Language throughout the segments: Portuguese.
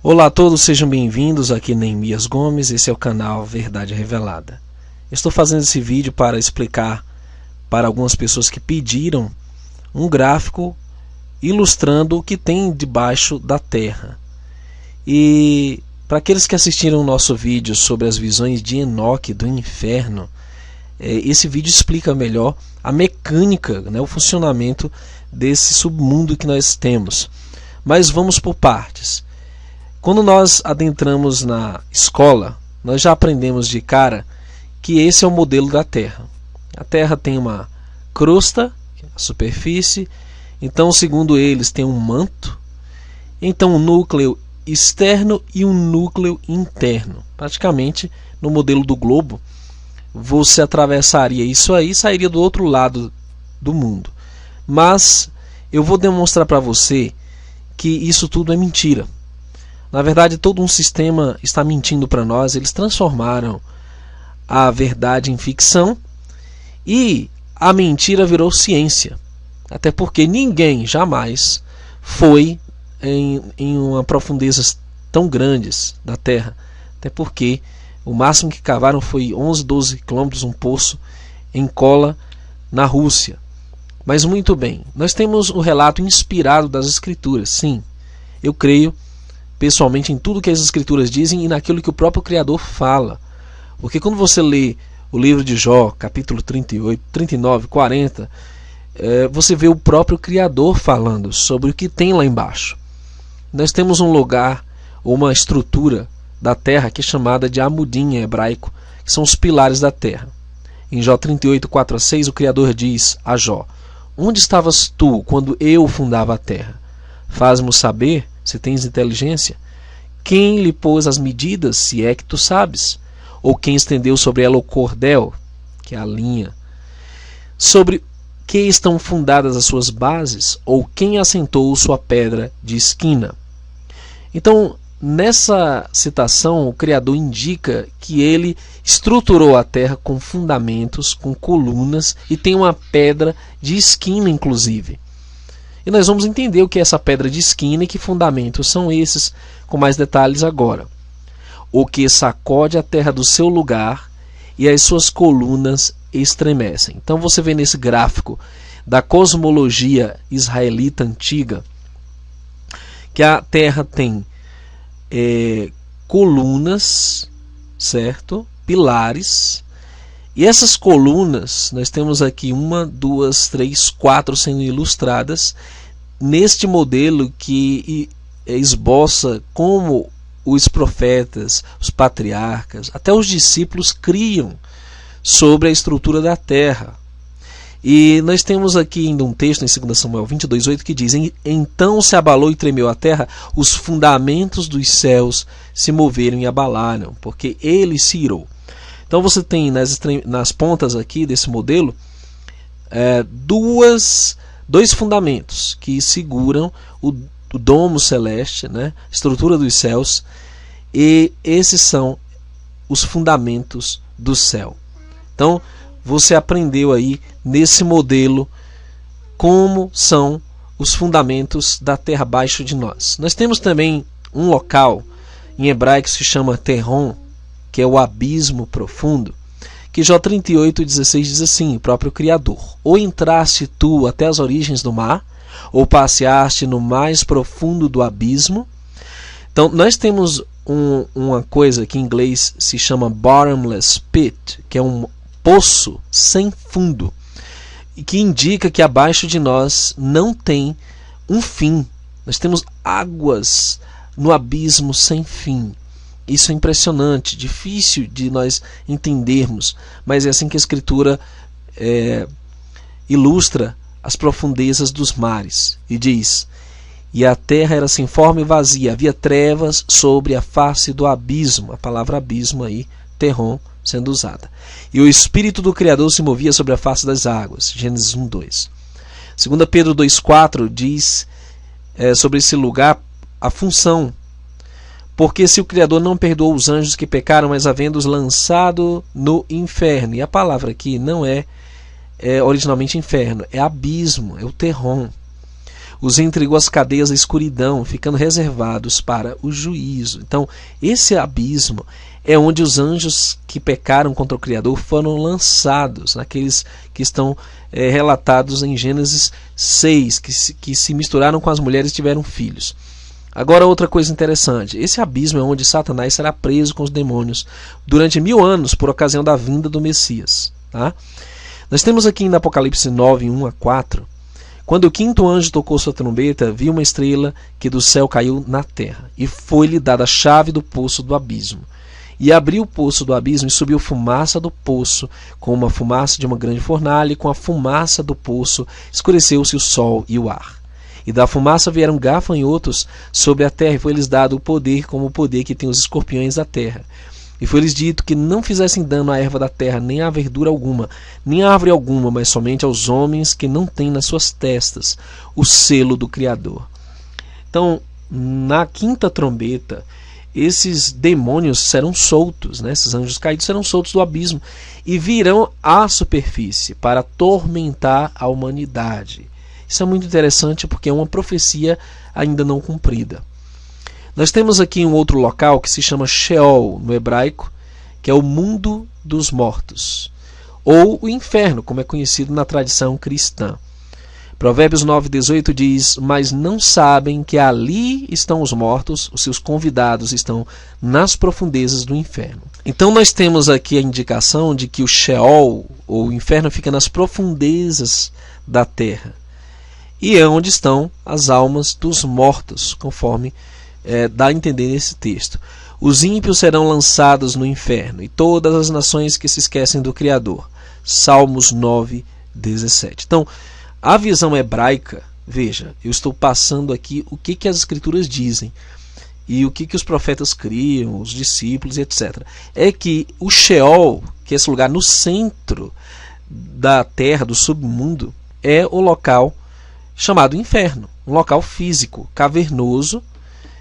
Olá a todos, sejam bem-vindos aqui Neemias Gomes, esse é o canal Verdade Revelada. Estou fazendo esse vídeo para explicar para algumas pessoas que pediram um gráfico ilustrando o que tem debaixo da terra. E para aqueles que assistiram o nosso vídeo sobre as visões de Enoque do inferno, esse vídeo explica melhor a mecânica, o funcionamento desse submundo que nós temos. Mas vamos por partes. Quando nós adentramos na escola, nós já aprendemos de cara que esse é o modelo da Terra. A Terra tem uma crosta, a superfície, então segundo eles tem um manto, então um núcleo externo e um núcleo interno. Praticamente no modelo do globo, você atravessaria isso aí e sairia do outro lado do mundo. Mas eu vou demonstrar para você que isso tudo é mentira. Na verdade, todo um sistema está mentindo para nós. Eles transformaram a verdade em ficção e a mentira virou ciência. Até porque ninguém jamais foi em uma profundezas tão grandes da Terra. Até porque o máximo que cavaram foi 11, 12 quilômetros, um poço em Kola, na Rússia. Mas muito bem, nós temos o relato inspirado das Escrituras. Sim, eu creio pessoalmente em tudo que as Escrituras dizem e naquilo que o próprio Criador fala. Porque quando você lê o livro de Jó, capítulo 38, 39, 40, você vê o próprio Criador falando sobre o que tem lá embaixo. Nós temos um lugar, uma estrutura da terra que é chamada de Amudim em hebraico, que são os pilares da terra. Em Jó 38, 4 a 6, o Criador diz a Jó: onde estavas tu quando eu fundava a terra? Faz-me saber, se tens inteligência. Quem lhe pôs as medidas, se é que tu sabes? Ou quem estendeu sobre ela o cordel, que é a linha? Sobre que estão fundadas as suas bases? Ou quem assentou sua pedra de esquina? Então, nessa citação, o Criador indica que ele estruturou a terra com fundamentos, com colunas, e tem uma pedra de esquina, inclusive. E nós vamos entender o que é essa pedra de esquina e que fundamentos são esses, com mais detalhes agora. O que sacode a terra do seu lugar e as suas colunas estremecem. Então você vê nesse gráfico da cosmologia israelita antiga que a terra tem colunas, certo? Pilares. E essas colunas, nós temos aqui 1, 2, 3, 4 sendo ilustradas neste modelo que esboça como os profetas, os patriarcas, até os discípulos criam sobre a estrutura da terra. E nós temos aqui ainda um texto em 2 Samuel 22:8 que diz: então se abalou e tremeu a terra, os fundamentos dos céus se moveram e abalaram, porque ele se irou. Então você tem nas pontas aqui desse modelo dois fundamentos que seguram o domo celeste, estrutura dos céus, e esses são os fundamentos do céu. Então você aprendeu aí nesse modelo como são os fundamentos da terra abaixo de nós. Nós temos também um local em hebraico que se chama Terron, que é o abismo profundo, que Jó 38:16 diz assim, o próprio Criador: ou entraste tu até as origens do mar, ou passeaste no mais profundo do abismo. Então nós temos uma coisa que em inglês se chama bottomless pit, que é um poço sem fundo, e que indica que abaixo de nós não tem um fim. Nós temos águas no abismo sem fim. Isso é impressionante, difícil de nós entendermos, mas é assim que a Escritura ilustra as profundezas dos mares. E diz: e a terra era sem forma e vazia, havia trevas sobre a face do abismo. A palavra abismo aí, terron, sendo usada. E o Espírito do Criador se movia sobre a face das águas. Gênesis 1:2. 2 Pedro 2:4 diz sobre esse lugar a função. Porque se o Criador não perdoou os anjos que pecaram, mas havendo-os lançado no inferno. E a palavra aqui não é originalmente inferno, é abismo, é o terron. os entregou às cadeias da escuridão, ficando reservados para o juízo. Então, esse abismo é onde os anjos que pecaram contra o Criador foram lançados, naqueles que estão relatados em Gênesis 6, que se misturaram com as mulheres e tiveram filhos. Agora, outra coisa interessante, esse abismo é onde Satanás será preso com os demônios durante 1000 anos por ocasião da vinda do Messias. Tá? Nós temos aqui em Apocalipse 9, 1 a 4, quando o quinto anjo tocou sua trombeta, viu uma estrela que do céu caiu na terra, e foi-lhe dada a chave do poço do abismo. E abriu o poço do abismo, e subiu fumaça do poço, como a fumaça de uma grande fornalha, e com a fumaça do poço escureceu-se o sol e o ar. E da fumaça vieram gafanhotos sobre a terra, e foi-lhes dado o poder, como o poder que tem os escorpiões da terra. E foi-lhes dito que não fizessem dano à erva da terra, nem à verdura alguma, nem à árvore alguma, mas somente aos homens que não têm nas suas testas o selo do Criador. Então, na quinta trombeta, esses demônios serão soltos, né? Esses anjos caídos serão soltos do abismo e virão à superfície para atormentar a humanidade. Isso é muito interessante porque é uma profecia ainda não cumprida. Nós temos aqui um outro local que se chama Sheol no hebraico, que é o mundo dos mortos, ou o inferno, como é conhecido na tradição cristã. Provérbios 9:18 diz: mas não sabem que ali estão os mortos, os seus convidados estão nas profundezas do inferno. Então nós temos aqui a indicação de que o Sheol, ou o inferno, fica nas profundezas da terra. E é onde estão as almas dos mortos, conforme dá a entender nesse texto. Os ímpios serão lançados no inferno, e todas as nações que se esquecem do Criador. Salmos 9:17. Então, a visão hebraica, veja, eu estou passando aqui o que as escrituras dizem e o que os profetas criam, os discípulos, etc. É que o Sheol, que é esse lugar no centro da terra, do submundo, é o local chamado inferno, um local físico, cavernoso.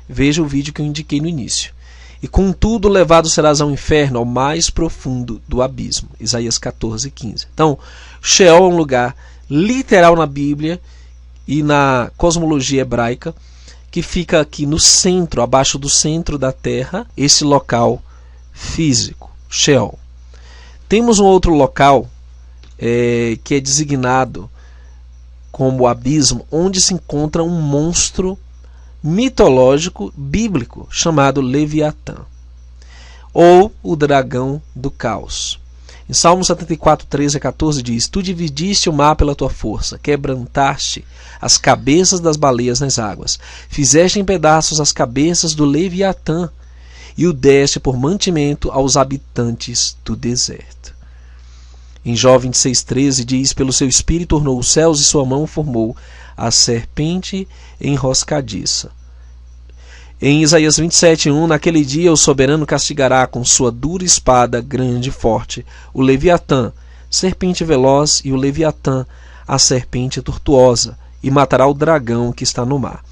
Veja o vídeo que eu indiquei no início. E contudo levado serás ao inferno, ao mais profundo do abismo. Isaías 14:15. Então, Sheol é um lugar literal na Bíblia e na cosmologia hebraica, que fica aqui no centro, abaixo do centro da terra, esse local físico, Sheol. Temos um outro local que é designado como abismo, onde se encontra um monstro mitológico bíblico chamado Leviatã, ou o dragão do caos. Em Salmo 74, 13 a 14 diz: tu dividiste o mar pela tua força, quebrantaste as cabeças das baleias nas águas, fizeste em pedaços as cabeças do Leviatã e o deste por mantimento aos habitantes do deserto. Em Jó 26, 13 diz: pelo seu espírito tornou os céus e sua mão formou a serpente enroscadiça. Em Isaías 27:1, naquele dia o soberano castigará com sua dura espada grande e forte o Leviatã, serpente veloz, e o Leviatã, a serpente tortuosa, e matará o dragão que está no mar.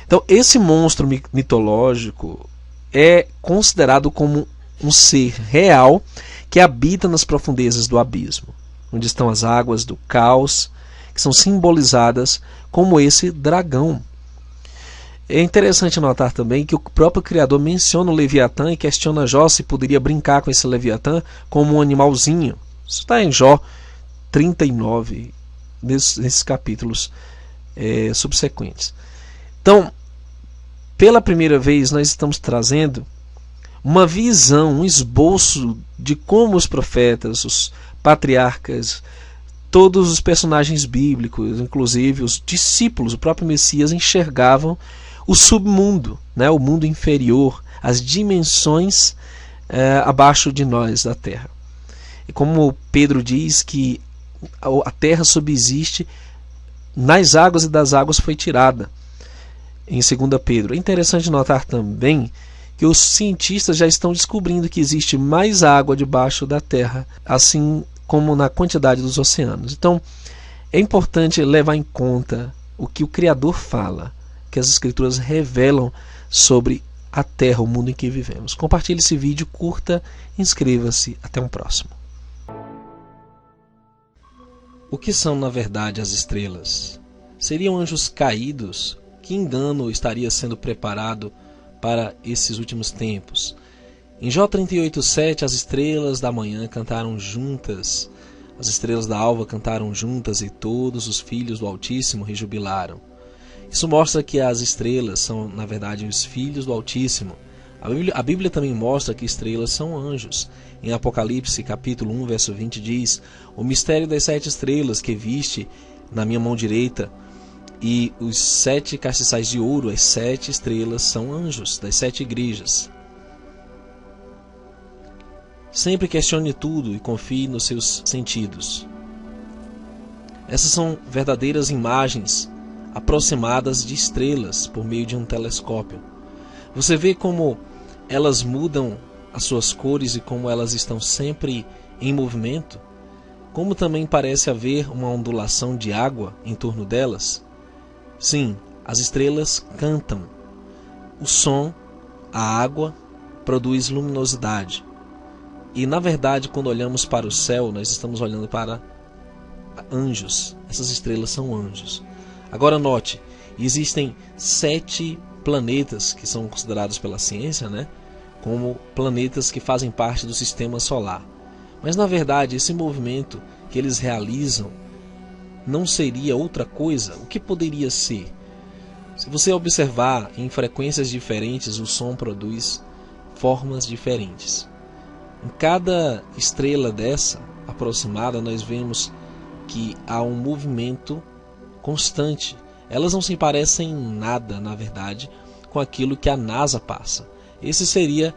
Então, esse monstro mitológico é considerado como um ser real que habita nas profundezas do abismo, onde estão as águas do caos, que são simbolizadas como esse dragão. É interessante notar também que o próprio Criador menciona o Leviatã e questiona Jó se poderia brincar com esse Leviatã como um animalzinho. Isso está em Jó 39, nesses capítulos subsequentes. Então, pela primeira vez, nós estamos trazendo uma visão, um esboço de como os profetas, os patriarcas, todos os personagens bíblicos, inclusive os discípulos, o próprio Messias, enxergavam o submundo, né, o mundo inferior, as dimensões abaixo de nós da terra. E como Pedro diz que a terra subsiste nas águas e das águas foi tirada, em 2 Pedro. É interessante notar também que os cientistas já estão descobrindo que existe mais água debaixo da terra, assim como na quantidade dos oceanos. Então, é importante levar em conta o que o Criador fala, que as Escrituras revelam sobre a Terra, o mundo em que vivemos. Compartilhe esse vídeo, curta, inscreva-se. Até um próximo. O que são, na verdade, as estrelas? Seriam anjos caídos? Que engano estaria sendo preparado para esses últimos tempos? Em Jó 38:7, as estrelas da manhã cantaram juntas, as estrelas da alva cantaram juntas e todos os filhos do Altíssimo rejubilaram. Isso mostra que as estrelas são, na verdade, os filhos do Altíssimo. A Bíblia também mostra que estrelas são anjos. Em Apocalipse, capítulo 1, verso 20, diz: o mistério das 7 estrelas que viste na minha mão direita e os 7 castiçais de ouro, as 7 estrelas são anjos das 7 igrejas. Sempre questione tudo e confie nos seus sentidos. Essas são verdadeiras imagens aproximadas de estrelas por meio de um telescópio. Você vê como elas mudam as suas cores e como elas estão sempre em movimento? Como também parece haver uma ondulação de água em torno delas? Sim, as estrelas cantam. O som, a água, produz luminosidade. E na verdade, quando olhamos para o céu, nós estamos olhando para anjos. Essas estrelas são anjos. Agora note, existem 7 planetas que são considerados pela ciência, como planetas que fazem parte do sistema solar. Mas na verdade, esse movimento que eles realizam não seria outra coisa. O que poderia ser? Se você observar em frequências diferentes, o som produz formas diferentes. Em cada estrela dessa aproximada, nós vemos que há um movimento constante. Elas não se parecem em nada, na verdade, com aquilo que a NASA passa. Essa seria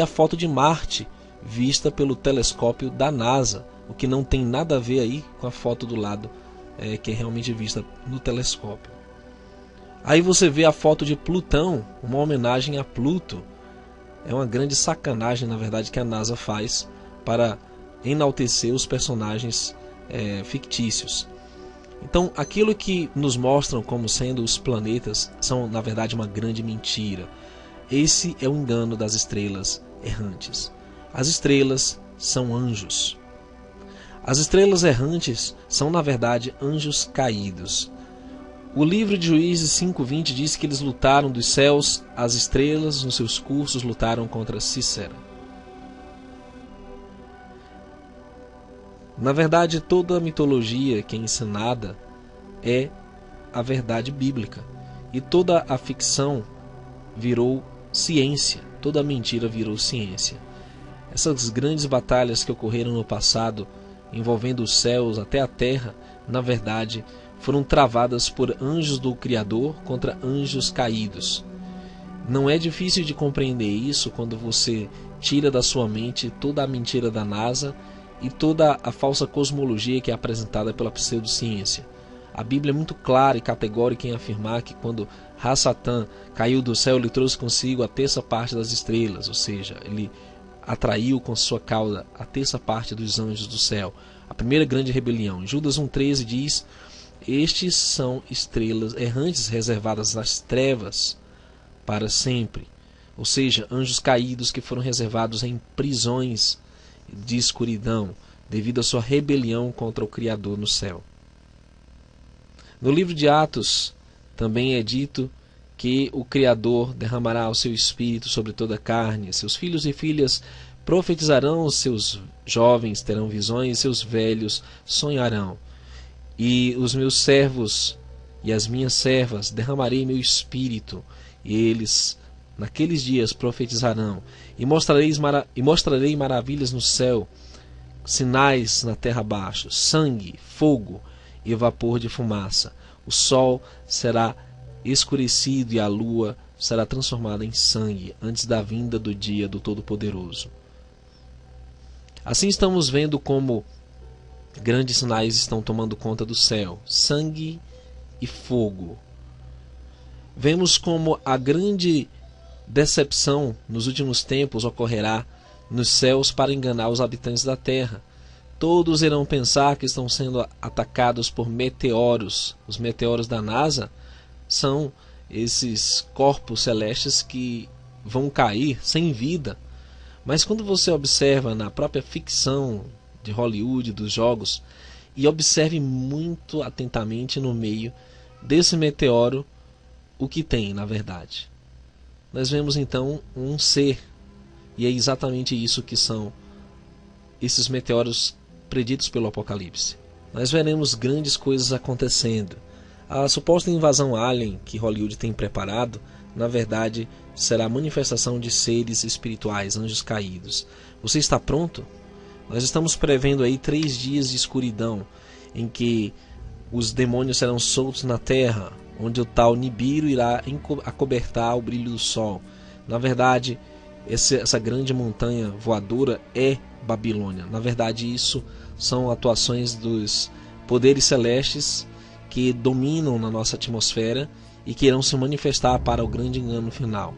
a foto de Marte vista pelo telescópio da NASA, o que não tem nada a ver aí com a foto do lado que é realmente vista no telescópio. Aí você vê a foto de Plutão, uma homenagem a Pluto. É uma grande sacanagem, na verdade, que a NASA faz para enaltecer os personagens fictícios. Então, aquilo que nos mostram como sendo os planetas são, na verdade, uma grande mentira. Esse é o engano das estrelas errantes. As estrelas são anjos. As estrelas errantes são, na verdade, anjos caídos. O livro de Juízes 5:20 diz que eles lutaram dos céus, as estrelas nos seus cursos lutaram contra Cícera. Na verdade, toda a mitologia que é ensinada é a verdade bíblica. E toda a ficção virou ciência, toda a mentira virou ciência. Essas grandes batalhas que ocorreram no passado, envolvendo os céus até a terra, na verdade, foram travadas por anjos do Criador contra anjos caídos. Não é difícil de compreender isso quando você tira da sua mente toda a mentira da NASA e toda a falsa cosmologia que é apresentada pela pseudociência. A Bíblia é muito clara e categórica em afirmar que quando Ra-Satã caiu do céu, ele trouxe consigo a terça parte das estrelas, ou seja, ele atraiu com sua cauda a terça parte dos anjos do céu. A primeira grande rebelião. Em Judas 1:13 diz: estes são estrelas errantes reservadas às trevas para sempre. Ou seja, anjos caídos que foram reservados em prisões de escuridão devido à sua rebelião contra o Criador no céu. No livro de Atos também é dito que o Criador derramará o seu Espírito sobre toda a carne. Seus filhos e filhas profetizarão, seus jovens terão visões, seus velhos sonharão. E os meus servos e as minhas servas derramarei meu Espírito, e eles naqueles dias profetizarão, e mostrarei maravilhas no céu, sinais na terra abaixo, sangue, fogo e vapor de fumaça. O sol será escurecido e a lua será transformada em sangue antes da vinda do dia do Todo-Poderoso. Assim estamos vendo como grandes sinais estão tomando conta do céu, sangue e fogo. Vemos como a grande decepção nos últimos tempos ocorrerá nos céus para enganar os habitantes da terra. Todos irão pensar que estão sendo atacados por meteoros. Os meteoros da NASA são esses corpos celestes que vão cair sem vida. Mas quando você observa na própria ficção de Hollywood, dos jogos, e observe muito atentamente no meio desse meteoro o que tem, na verdade. Nós vemos então um ser, e é exatamente isso que são esses meteoros preditos pelo Apocalipse. Nós veremos grandes coisas acontecendo. A suposta invasão alien que Hollywood tem preparado, na verdade, será a manifestação de seres espirituais, anjos caídos. Você está pronto? Nós estamos prevendo aí 3 dias de escuridão, em que os demônios serão soltos na terra, onde o tal Nibiru irá acobertar o brilho do sol. Na verdade, essa grande montanha voadora é Babilônia. Na verdade, isso são atuações dos poderes celestes que dominam na nossa atmosfera e que irão se manifestar para o grande engano final.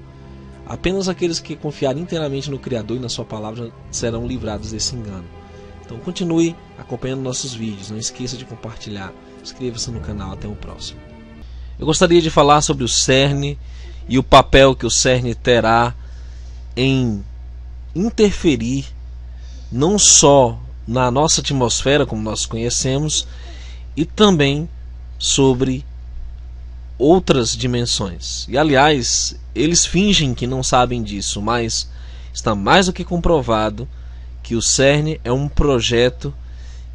Apenas aqueles que confiarem inteiramente no Criador e na sua palavra serão livrados desse engano. Então continue acompanhando nossos vídeos, não esqueça de compartilhar, inscreva-se no canal, até o próximo. Eu gostaria de falar sobre o CERN e o papel que o CERN terá em interferir não só na nossa atmosfera como nós conhecemos, e também sobre outras dimensões. E aliás, eles fingem que não sabem disso, mas está mais do que comprovado que o CERN é um projeto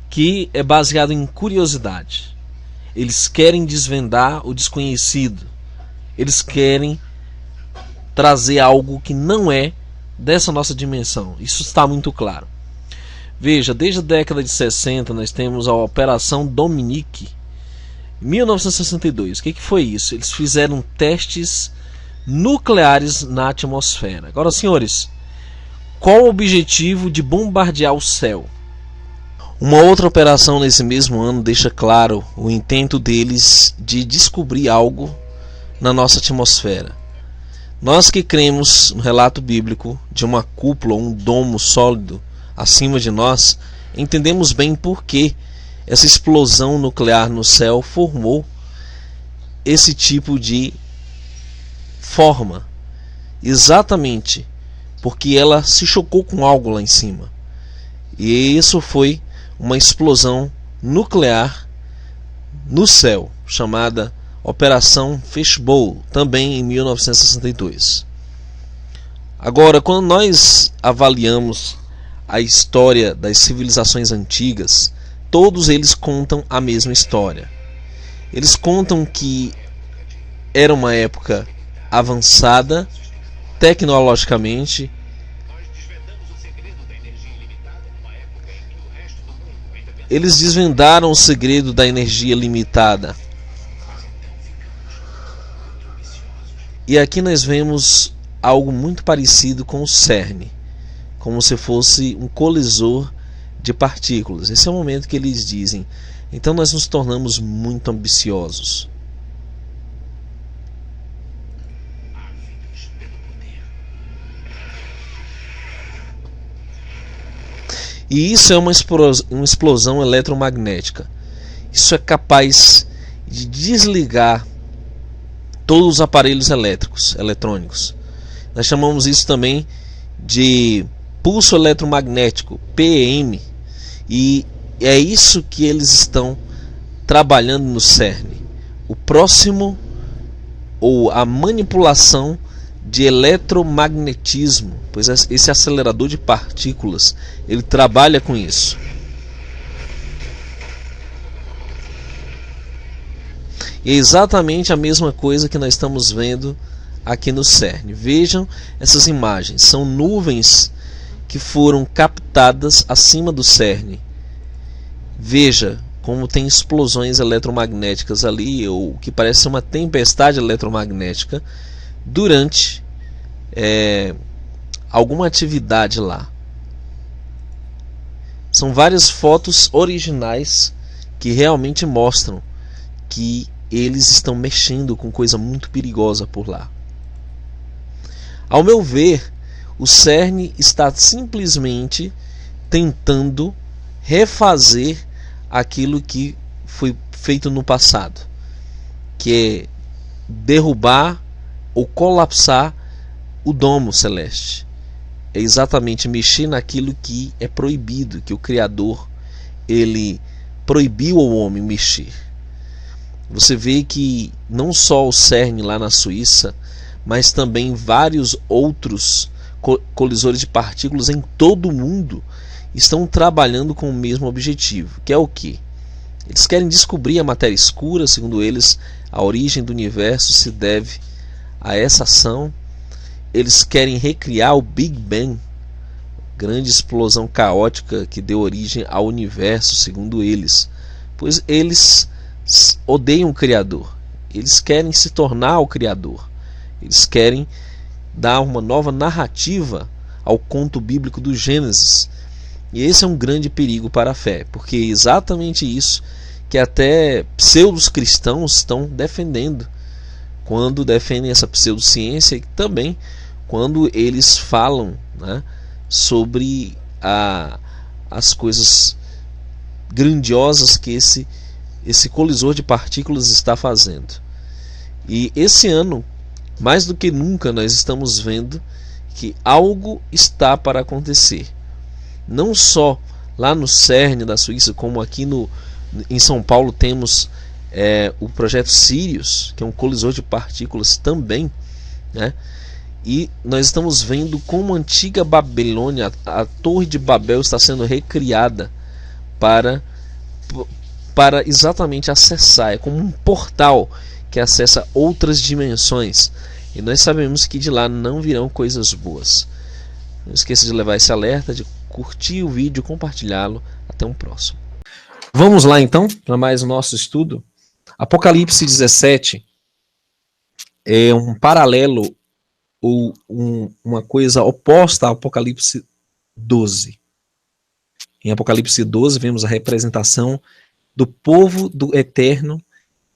que é baseado em curiosidade. Eles querem desvendar o desconhecido. Eles querem trazer algo que não é dessa nossa dimensão. Isso está muito claro. Veja, desde a década de 60 nós temos a Operação Dominique. Em 1962, o que foi isso? Eles fizeram testes nucleares na atmosfera. Agora, senhores, qual o objetivo de bombardear o céu? Uma outra operação nesse mesmo ano deixa claro o intento deles de descobrir algo na nossa atmosfera. Nós que cremos no relato bíblico de uma cúpula, um domo sólido acima de nós, entendemos bem por que essa explosão nuclear no céu formou esse tipo de forma. Exatamente porque ela se chocou com algo lá em cima. E isso foi uma explosão nuclear no céu, chamada Operação Fishbowl, também em 1962. Agora, quando nós avaliamos a história das civilizações antigas, todos eles contam a mesma história. Eles contam que era uma época avançada tecnologicamente. Eles desvendaram o segredo da energia limitada. E aqui nós vemos algo muito parecido com o CERN, como se fosse um colisor de partículas. Esse é o momento que eles dizem: então nós nos tornamos muito ambiciosos. E isso é uma explosão eletromagnética. Isso é capaz de desligar todos os aparelhos eletrônicos. Nós chamamos isso também de pulso eletromagnético, PM. E é isso que eles estão trabalhando no CERN. O próximo, ou a manipulação de eletromagnetismo, pois esse acelerador de partículas, ele trabalha com isso. E é exatamente a mesma coisa que nós estamos vendo aqui no CERN. Vejam essas imagens, são nuvens que foram captadas acima do CERN. Veja como tem explosões eletromagnéticas ali, ou que parece uma tempestade eletromagnética durante alguma atividade lá. São várias fotos originais que realmente mostram que eles estão mexendo com coisa muito perigosa por lá. Ao meu ver, o CERN está simplesmente tentando refazer aquilo que foi feito no passado, que é derrubar ou colapsar o domo celeste. É exatamente mexer naquilo que é proibido, que o Criador ele proibiu ao homem mexer. Você vê que não só o CERN lá na Suíça, mas também vários outros colisores de partículas em todo o mundo estão trabalhando com o mesmo objetivo, que é o quê? Eles querem descobrir a matéria escura. Segundo eles, a origem do universo se deve a essa ação. Eles querem recriar o Big Bang, grande explosão caótica que deu origem ao universo, segundo eles, pois eles odeiam o Criador. Eles querem se tornar o Criador. Eles querem dar uma nova narrativa ao conto bíblico do Gênesis. E esse é um grande perigo para a fé, porque é exatamente isso que até pseudos cristãos estão defendendo, quando defendem essa pseudociência, e também quando eles falam, né, sobre as coisas grandiosas que esse colisor de partículas está fazendo. E esse ano, mais do que nunca, nós estamos vendo que algo está para acontecer. Não só lá no CERN da Suíça, como aqui em São Paulo temos o projeto Sirius, que é um colisor de partículas também, né? E nós estamos vendo como a antiga Babilônia, a Torre de Babel, está sendo recriada para exatamente acessar. É como um portal que acessa outras dimensões. E nós sabemos que de lá não virão coisas boas. Não esqueça de levar esse alerta, de curtir o vídeo, compartilhá-lo. Até um próximo. Vamos lá então para mais o nosso estudo. Apocalipse 17 é um paralelo ou uma coisa oposta ao Apocalipse 12. Em Apocalipse 12 vemos a representação do povo do Eterno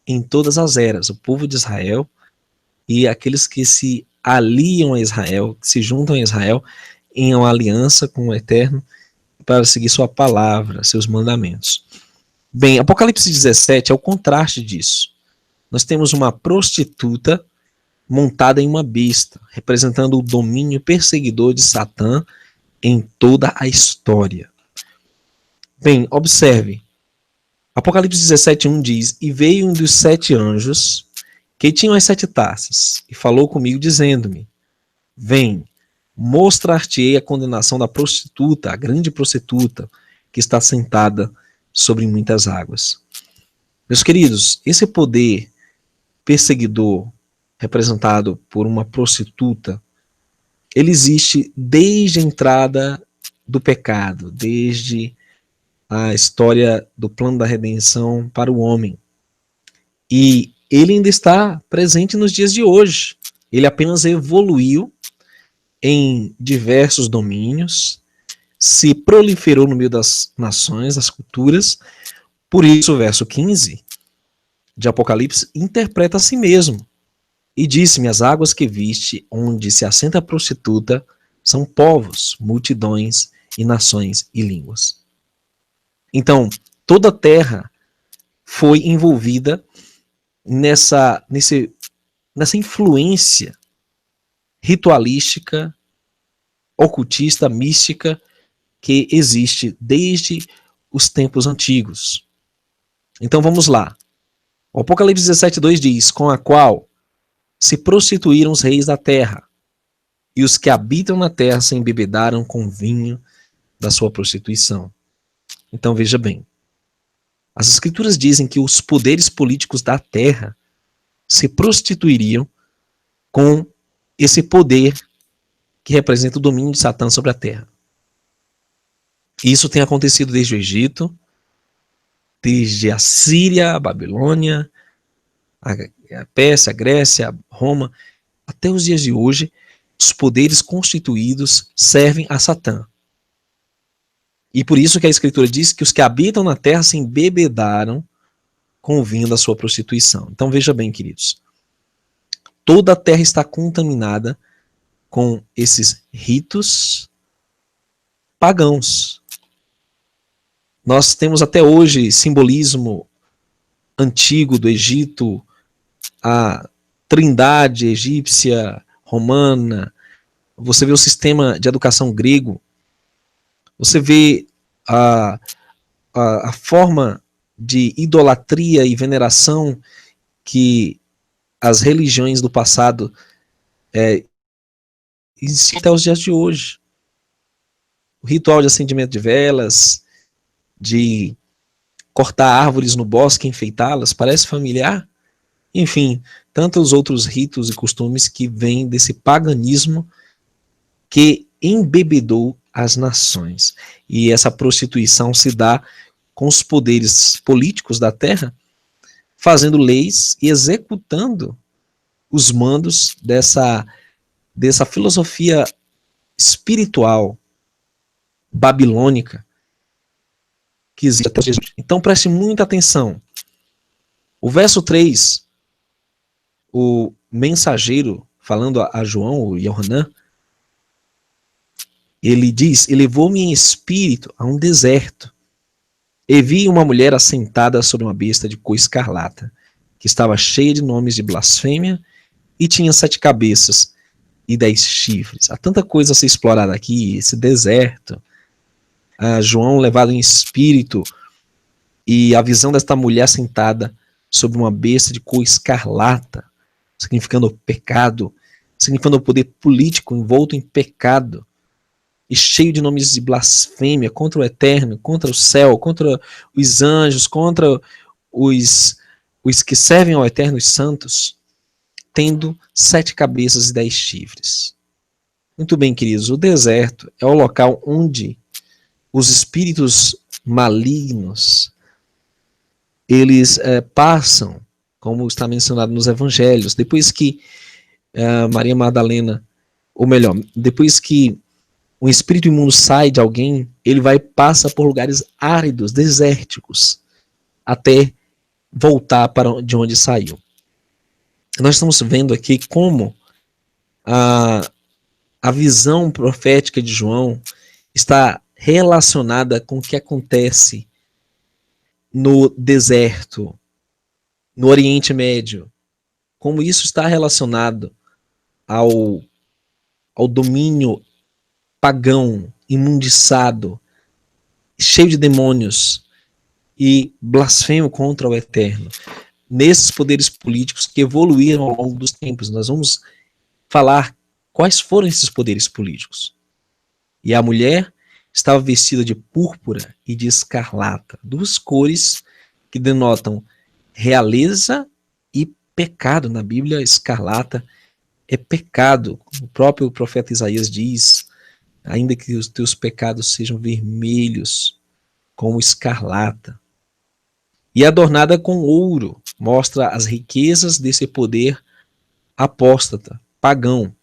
em todas as eras, o povo de Israel e aqueles que se aliam a Israel, que se juntam a Israel em uma aliança com o Eterno para seguir sua palavra, seus mandamentos. Bem, Apocalipse 17 é o contraste disso. Nós temos uma prostituta montada em uma besta, representando o domínio perseguidor de Satã em toda a história. Bem, observe. Apocalipse 17:1 diz: E veio um dos 7 anjos que tinham as 7 taças, e falou comigo, dizendo-me: Vem, mostrar-te-ei a condenação da prostituta, a grande prostituta, que está sentada sobre muitas águas. Meus queridos, esse poder perseguidor, representado por uma prostituta, ele existe desde a entrada do pecado, desde a história do plano da redenção para o homem. E ele ainda está presente nos dias de hoje. Ele apenas evoluiu em diversos domínios, se proliferou no meio das nações, das culturas. Por isso, o verso 15 de Apocalipse interpreta a si mesmo. E disse-me: as águas que viste, onde se assenta a prostituta, são povos, multidões e nações e línguas. Então, toda a terra foi envolvida nessa influência ritualística, ocultista, mística, que existe desde os tempos antigos. Então vamos lá. O Apocalipse 17:2 diz: com a qual se prostituíram os reis da terra, e os que habitam na terra se embebedaram com vinho da sua prostituição. Então veja bem, as escrituras dizem que os poderes políticos da terra se prostituiriam com esse poder que representa o domínio de Satã sobre a terra. Isso tem acontecido desde o Egito, desde a Síria, a Babilônia, a Pérsia, a Grécia, a Roma, até os dias de hoje. Os poderes constituídos servem a Satã. E por isso que a Escritura diz que os que habitam na terra se embebedaram com o vinho da sua prostituição. Então veja bem, queridos, toda a terra está contaminada com esses ritos pagãos. Nós temos até hoje simbolismo antigo do Egito, a trindade egípcia, romana, você vê o sistema de educação grego, você vê a forma de idolatria e veneração que as religiões do passado existem até os dias de hoje. O ritual de acendimento de velas, de cortar árvores no bosque e enfeitá-las, parece familiar? Enfim, tantos outros ritos e costumes que vêm desse paganismo que embebedou as nações. E essa prostituição se dá com os poderes políticos da terra, fazendo leis e executando os mandos dessa filosofia espiritual babilônica que existe até Jesus. Então preste muita atenção. O verso 3, o mensageiro falando a João, o Yohanan, ele diz: elevou-me em espírito a um deserto, e vi uma mulher assentada sobre uma besta de cor escarlata, que estava cheia de nomes de blasfêmia, e tinha 7 cabeças e 10 chifres. Há tanta coisa a ser explorada aqui, esse deserto. João levado em espírito, e a visão desta mulher sentada sobre uma besta de cor escarlata, significando pecado, significando o poder político envolto em pecado, e cheio de nomes de blasfêmia contra o eterno, contra o céu, contra os anjos, contra os que servem ao eterno, os santos, tendo 7 cabeças e 10 chifres. Muito bem, queridos, o deserto é o local onde os espíritos malignos, eles passam, como está mencionado nos evangelhos, depois que Maria Madalena, ou melhor, depois que um espírito imundo sai de alguém, ele passa por lugares áridos, desérticos, até voltar para de onde saiu. Nós estamos vendo aqui como a visão profética de João está relacionada com o que acontece no deserto, no Oriente Médio, como isso está relacionado ao domínio pagão, imundiçado, cheio de demônios e blasfemo contra o eterno. Nesses poderes políticos que evoluíram ao longo dos tempos, nós vamos falar quais foram esses poderes políticos. E a mulher estava vestida de púrpura e de escarlata, 2 cores que denotam realeza e pecado. Na Bíblia, escarlata é pecado. O próprio profeta Isaías diz: ainda que os teus pecados sejam vermelhos como escarlata. E adornada com ouro, mostra as riquezas desse poder apóstata, pagão,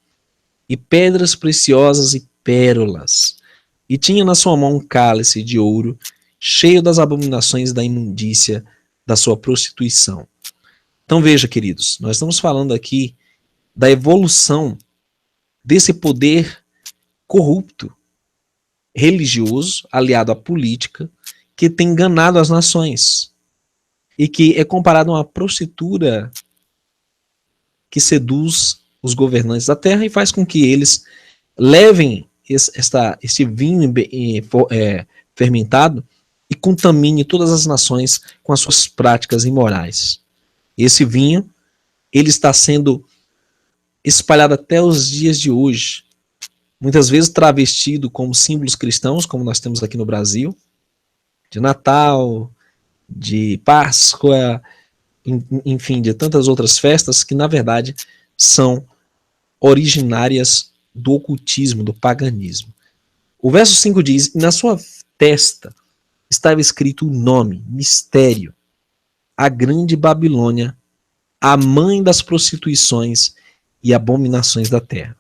e pedras preciosas e pérolas. E tinha na sua mão um cálice de ouro, cheio das abominações da imundícia da sua prostituição. Então veja, queridos, nós estamos falando aqui da evolução desse poder corrupto, religioso, aliado à política, que tem enganado as nações, e que é comparado a uma prostituta que seduz os governantes da terra e faz com que eles levem este vinho fermentado e contamine todas as nações com as suas práticas imorais. Esse vinho, ele está sendo espalhado até os dias de hoje, muitas vezes travestido como símbolos cristãos, como nós temos aqui no Brasil, de Natal, de Páscoa, enfim, de tantas outras festas que, na verdade, são originárias do ocultismo, do paganismo. O verso 5 diz: na sua testa estava escrito o nome, mistério, a grande Babilônia, a mãe das prostituições e abominações da terra.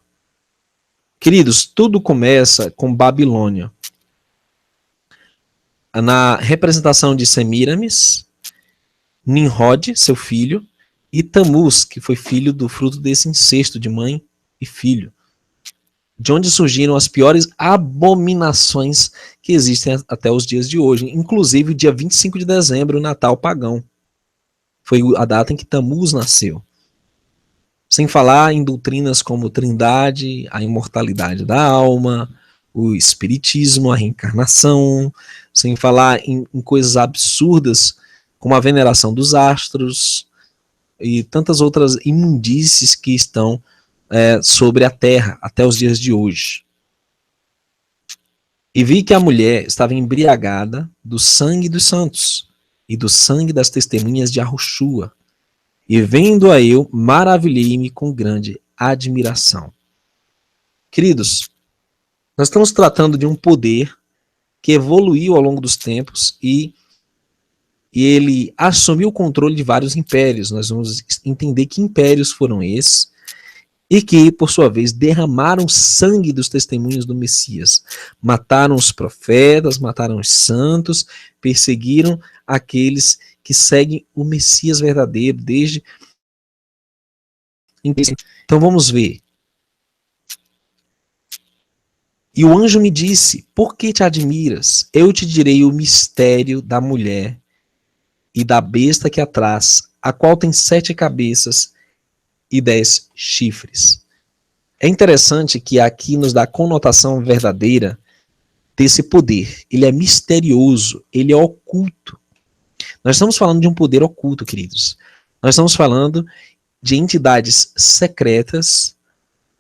Queridos, tudo começa com Babilônia. Na representação de Semíramis, Nimrod, seu filho, e Tamuz, que foi filho do fruto desse incesto de mãe e filho, de onde surgiram as piores abominações que existem até os dias de hoje, inclusive o dia 25 de dezembro, o Natal pagão. Foi a data em que Tamuz nasceu. Sem falar em doutrinas como trindade, a imortalidade da alma, o espiritismo, a reencarnação, sem falar em coisas absurdas como a veneração dos astros, e tantas outras imundícies que estão sobre a terra até os dias de hoje. E vi que a mulher estava embriagada do sangue dos santos e do sangue das testemunhas de Yahushua. E vendo-a eu, maravilhei-me com grande admiração. Queridos, nós estamos tratando de um poder que evoluiu ao longo dos tempos e ele assumiu o controle de vários impérios. Nós vamos entender que impérios foram esses e que, por sua vez, derramaram sangue dos testemunhos do Messias. Mataram os profetas, mataram os santos, perseguiram aqueles que seguem o Messias verdadeiro desde... Então vamos ver. E o anjo me disse, por que te admiras? Eu te direi o mistério da mulher e da besta que a traz, a qual tem 7 cabeças e 10 chifres. É interessante que aqui nos dá a conotação verdadeira desse poder. Ele é misterioso, ele é oculto. Nós estamos falando de um poder oculto, queridos. Nós estamos falando de entidades secretas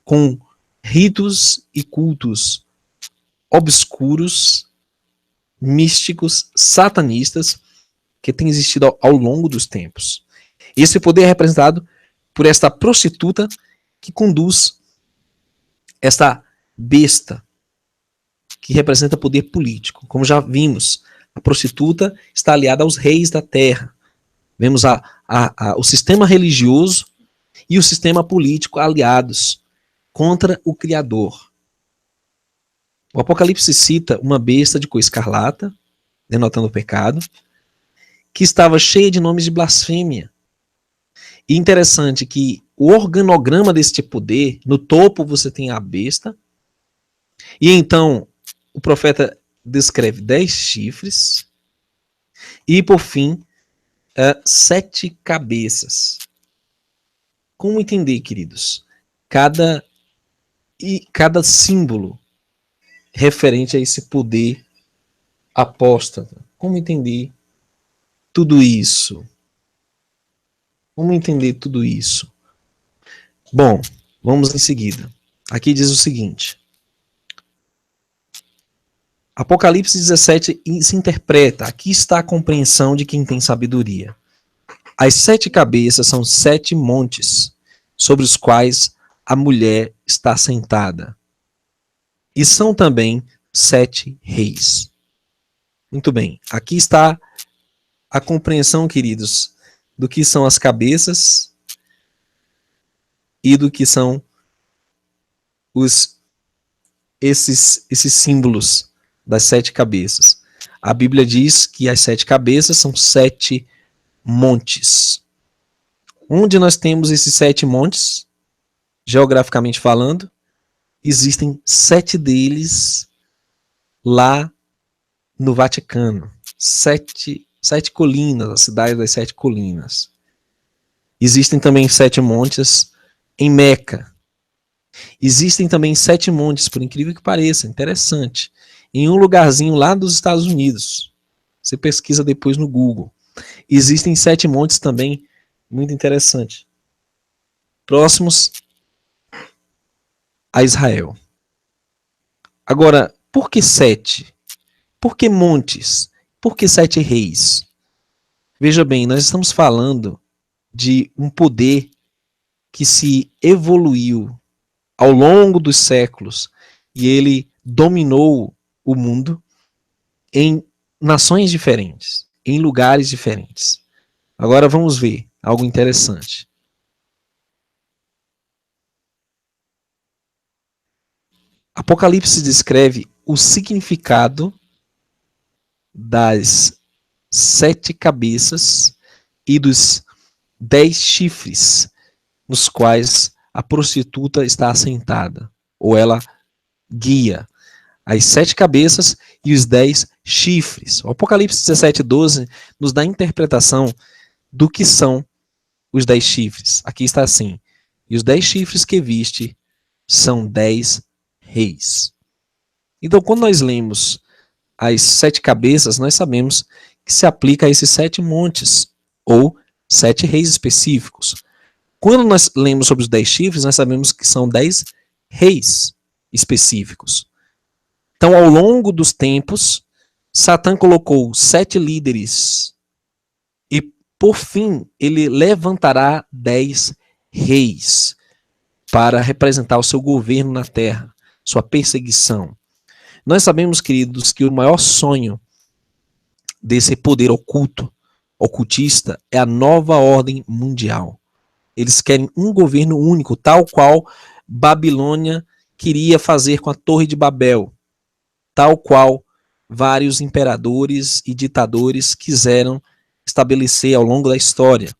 com ritos e cultos obscuros, místicos, satanistas, que têm existido ao longo dos tempos. Esse poder é representado por esta prostituta que conduz esta besta, que representa poder político. Como já vimos, a prostituta está aliada aos reis da terra. Vemos o sistema religioso e o sistema político aliados contra o Criador. O Apocalipse cita uma besta de cor escarlata, denotando o pecado, que estava cheia de nomes de blasfêmia. E interessante que o organograma deste poder, no topo você tem a besta, e então o profeta descreve 10 chifres, e por fim, 7 cabeças. Como entender, queridos? Cada símbolo referente a esse poder apóstata. Como entender tudo isso? Como entender tudo isso? Bom, vamos em seguida. Aqui diz o seguinte. Apocalipse 17 se interpreta. Aqui está a compreensão de quem tem sabedoria. As 7 cabeças são 7 montes, sobre os quais a mulher está sentada. E são também 7 reis. Muito bem, aqui está a compreensão, queridos, do que são as cabeças e do que são esses símbolos das 7 cabeças. A Bíblia diz que as 7 cabeças são 7 montes. Onde nós temos esses 7 montes, geograficamente falando, existem 7 deles lá no Vaticano. 7 colinas, a cidade das 7 colinas. Existem também 7 montes em Meca. Existem também 7 montes, por incrível que pareça, interessante, em um lugarzinho lá dos Estados Unidos. Você pesquisa depois no Google. Existem 7 montes também, muito interessante, próximos a Israel. Agora, por que 7? Por que montes? Por que 7 reis? Veja bem, nós estamos falando de um poder que se evoluiu ao longo dos séculos e ele dominou o mundo em nações diferentes, em lugares diferentes. Agora vamos ver algo interessante. Apocalipse descreve o significado das 7 cabeças e dos 10 chifres nos quais a prostituta está assentada, ou ela guia as 7 cabeças e os 10 chifres. O Apocalipse 17:12 nos dá a interpretação do que são os 10 chifres. Aqui está assim: e os 10 chifres que viste são 10 reis. Então, quando nós lemos as 7 cabeças, nós sabemos que se aplica a esses 7 montes, ou 7 reis específicos. Quando nós lemos sobre os 10 chifres, nós sabemos que são 10 reis específicos. Então, ao longo dos tempos, Satã colocou 7 líderes e, por fim, ele levantará 10 reis para representar o seu governo na terra, sua perseguição. Nós sabemos, queridos, que o maior sonho desse poder ocultista, é a nova ordem mundial. Eles querem um governo único, tal qual Babilônia queria fazer com a Torre de Babel, tal qual vários imperadores e ditadores quiseram estabelecer ao longo da história.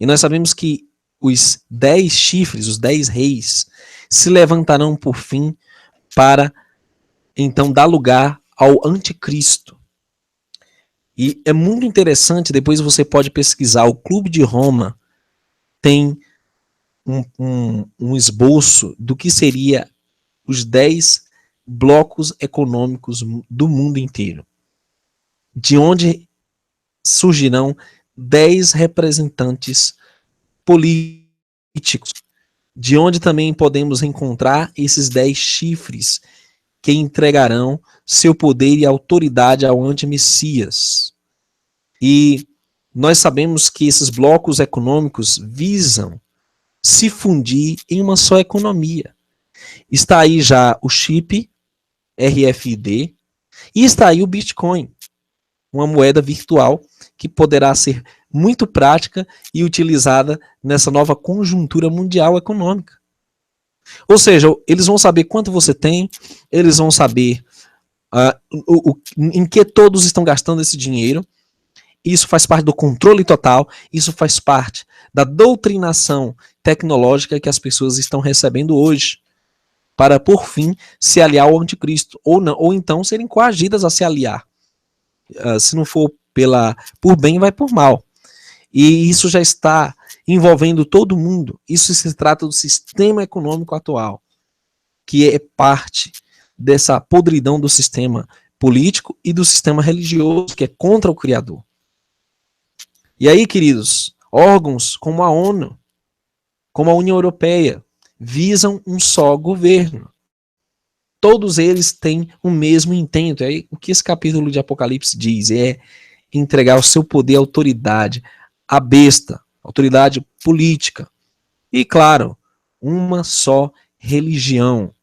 E nós sabemos que os 10 chifres, os 10 reis, se levantarão por fim para então dar lugar ao anticristo. E é muito interessante, depois você pode pesquisar, o Clube de Roma tem um esboço do que seria os 10 blocos econômicos do mundo inteiro, de onde surgirão 10 representantes políticos, de onde também podemos encontrar esses 10 chifres que entregarão seu poder e autoridade ao anti-messias. E nós sabemos que esses blocos econômicos visam se fundir em uma só economia. Está aí já o chip RFID e está aí o Bitcoin, uma moeda virtual que poderá ser muito prática e utilizada nessa nova conjuntura mundial econômica. Ou seja, eles vão saber quanto você tem, eles vão saber em que todos estão gastando esse dinheiro. Isso faz parte do controle total, isso faz parte da doutrinação tecnológica que as pessoas estão recebendo hoje, para, por fim, se aliar ao anticristo, ou então serem coagidas a se aliar. Se não for por bem, vai por mal. E isso já está envolvendo todo mundo. Isso se trata do sistema econômico atual, que é parte dessa podridão do sistema político e do sistema religioso, que é contra o Criador. E aí, queridos, órgãos como a ONU, como a União Europeia, visam um só governo. Todos eles têm o mesmo intento. Aí, o que esse capítulo de Apocalipse diz é entregar o seu poder e autoridade à besta, autoridade política. E, claro, uma só religião.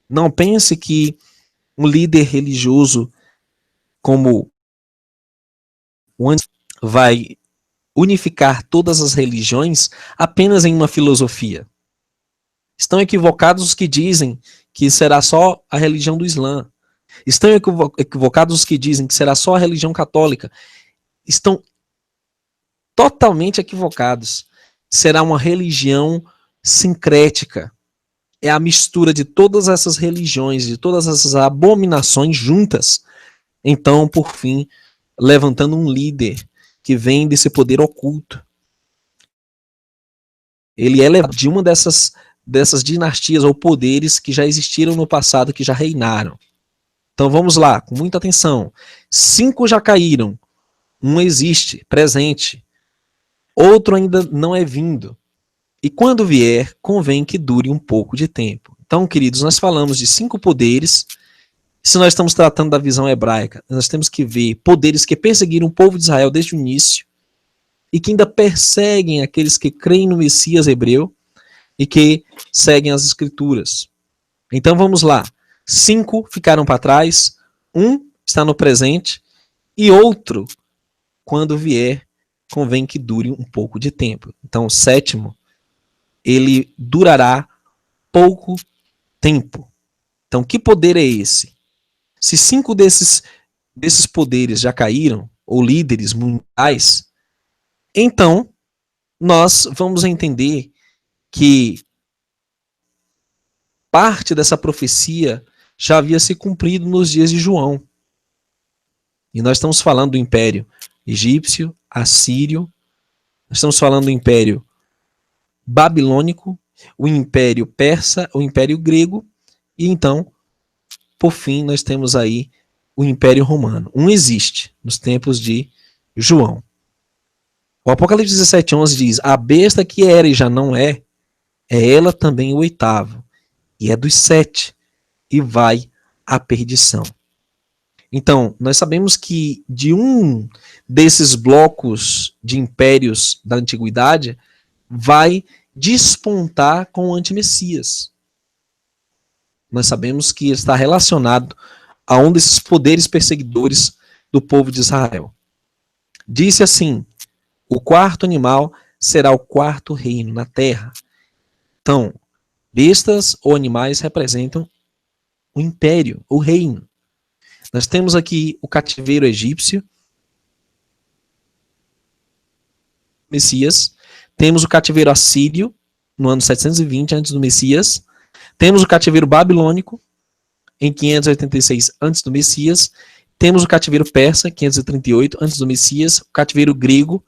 Não pense que um líder religioso como o antes vai unificar todas as religiões apenas em uma filosofia. Estão equivocados os que dizem que será só a religião do Islã. Estão equivocados os que dizem que será só a religião católica. Estão totalmente equivocados. Será uma religião sincrética. É a mistura de todas essas religiões, de todas essas abominações juntas. Então, por fim, levantando um líder que vem desse poder oculto. Ele é levado de uma dessas dinastias ou poderes que já existiram no passado, que já reinaram. Então vamos lá, com muita atenção. 5 já caíram, um existe, presente. Outro ainda não é vindo. E quando vier, convém que dure um pouco de tempo. Então, queridos, nós falamos de 5 poderes. Se nós estamos tratando da visão hebraica, nós temos que ver poderes que perseguiram o povo de Israel desde o início e que ainda perseguem aqueles que creem no Messias hebreu e que seguem as escrituras. Então vamos lá. 5 ficaram para trás, 1 está no presente e outro, quando vier, convém que dure um pouco de tempo. Então o 7º, ele durará pouco tempo. Então que poder é esse? Se 5 desses poderes já caíram, ou líderes mundiais, então nós vamos entender que parte dessa profecia já havia se cumprido nos dias de João. E nós estamos falando do Império Egípcio, Assírio, nós estamos falando do Império Babilônico, o Império Persa, o Império Grego, e então, por fim, nós temos aí o Império Romano. Um existe nos tempos de João. O Apocalipse 17:11 diz: a besta que era e já não é ela também o oitavo, e é dos sete, e vai à perdição. Então, nós sabemos que de um desses blocos de impérios da antiguidade vai despontar com o antimessias. Nós sabemos que está relacionado a um desses poderes perseguidores do povo de Israel. Disse assim: o quarto animal será o quarto reino na terra. Então, bestas ou animais representam o império, o reino. Nós temos aqui o cativeiro egípcio, Messias. Temos o cativeiro assírio, no ano 720 antes do Messias. Temos o cativeiro babilônico, em 586 antes do Messias. Temos o cativeiro persa, 538 antes do Messias. O cativeiro grego,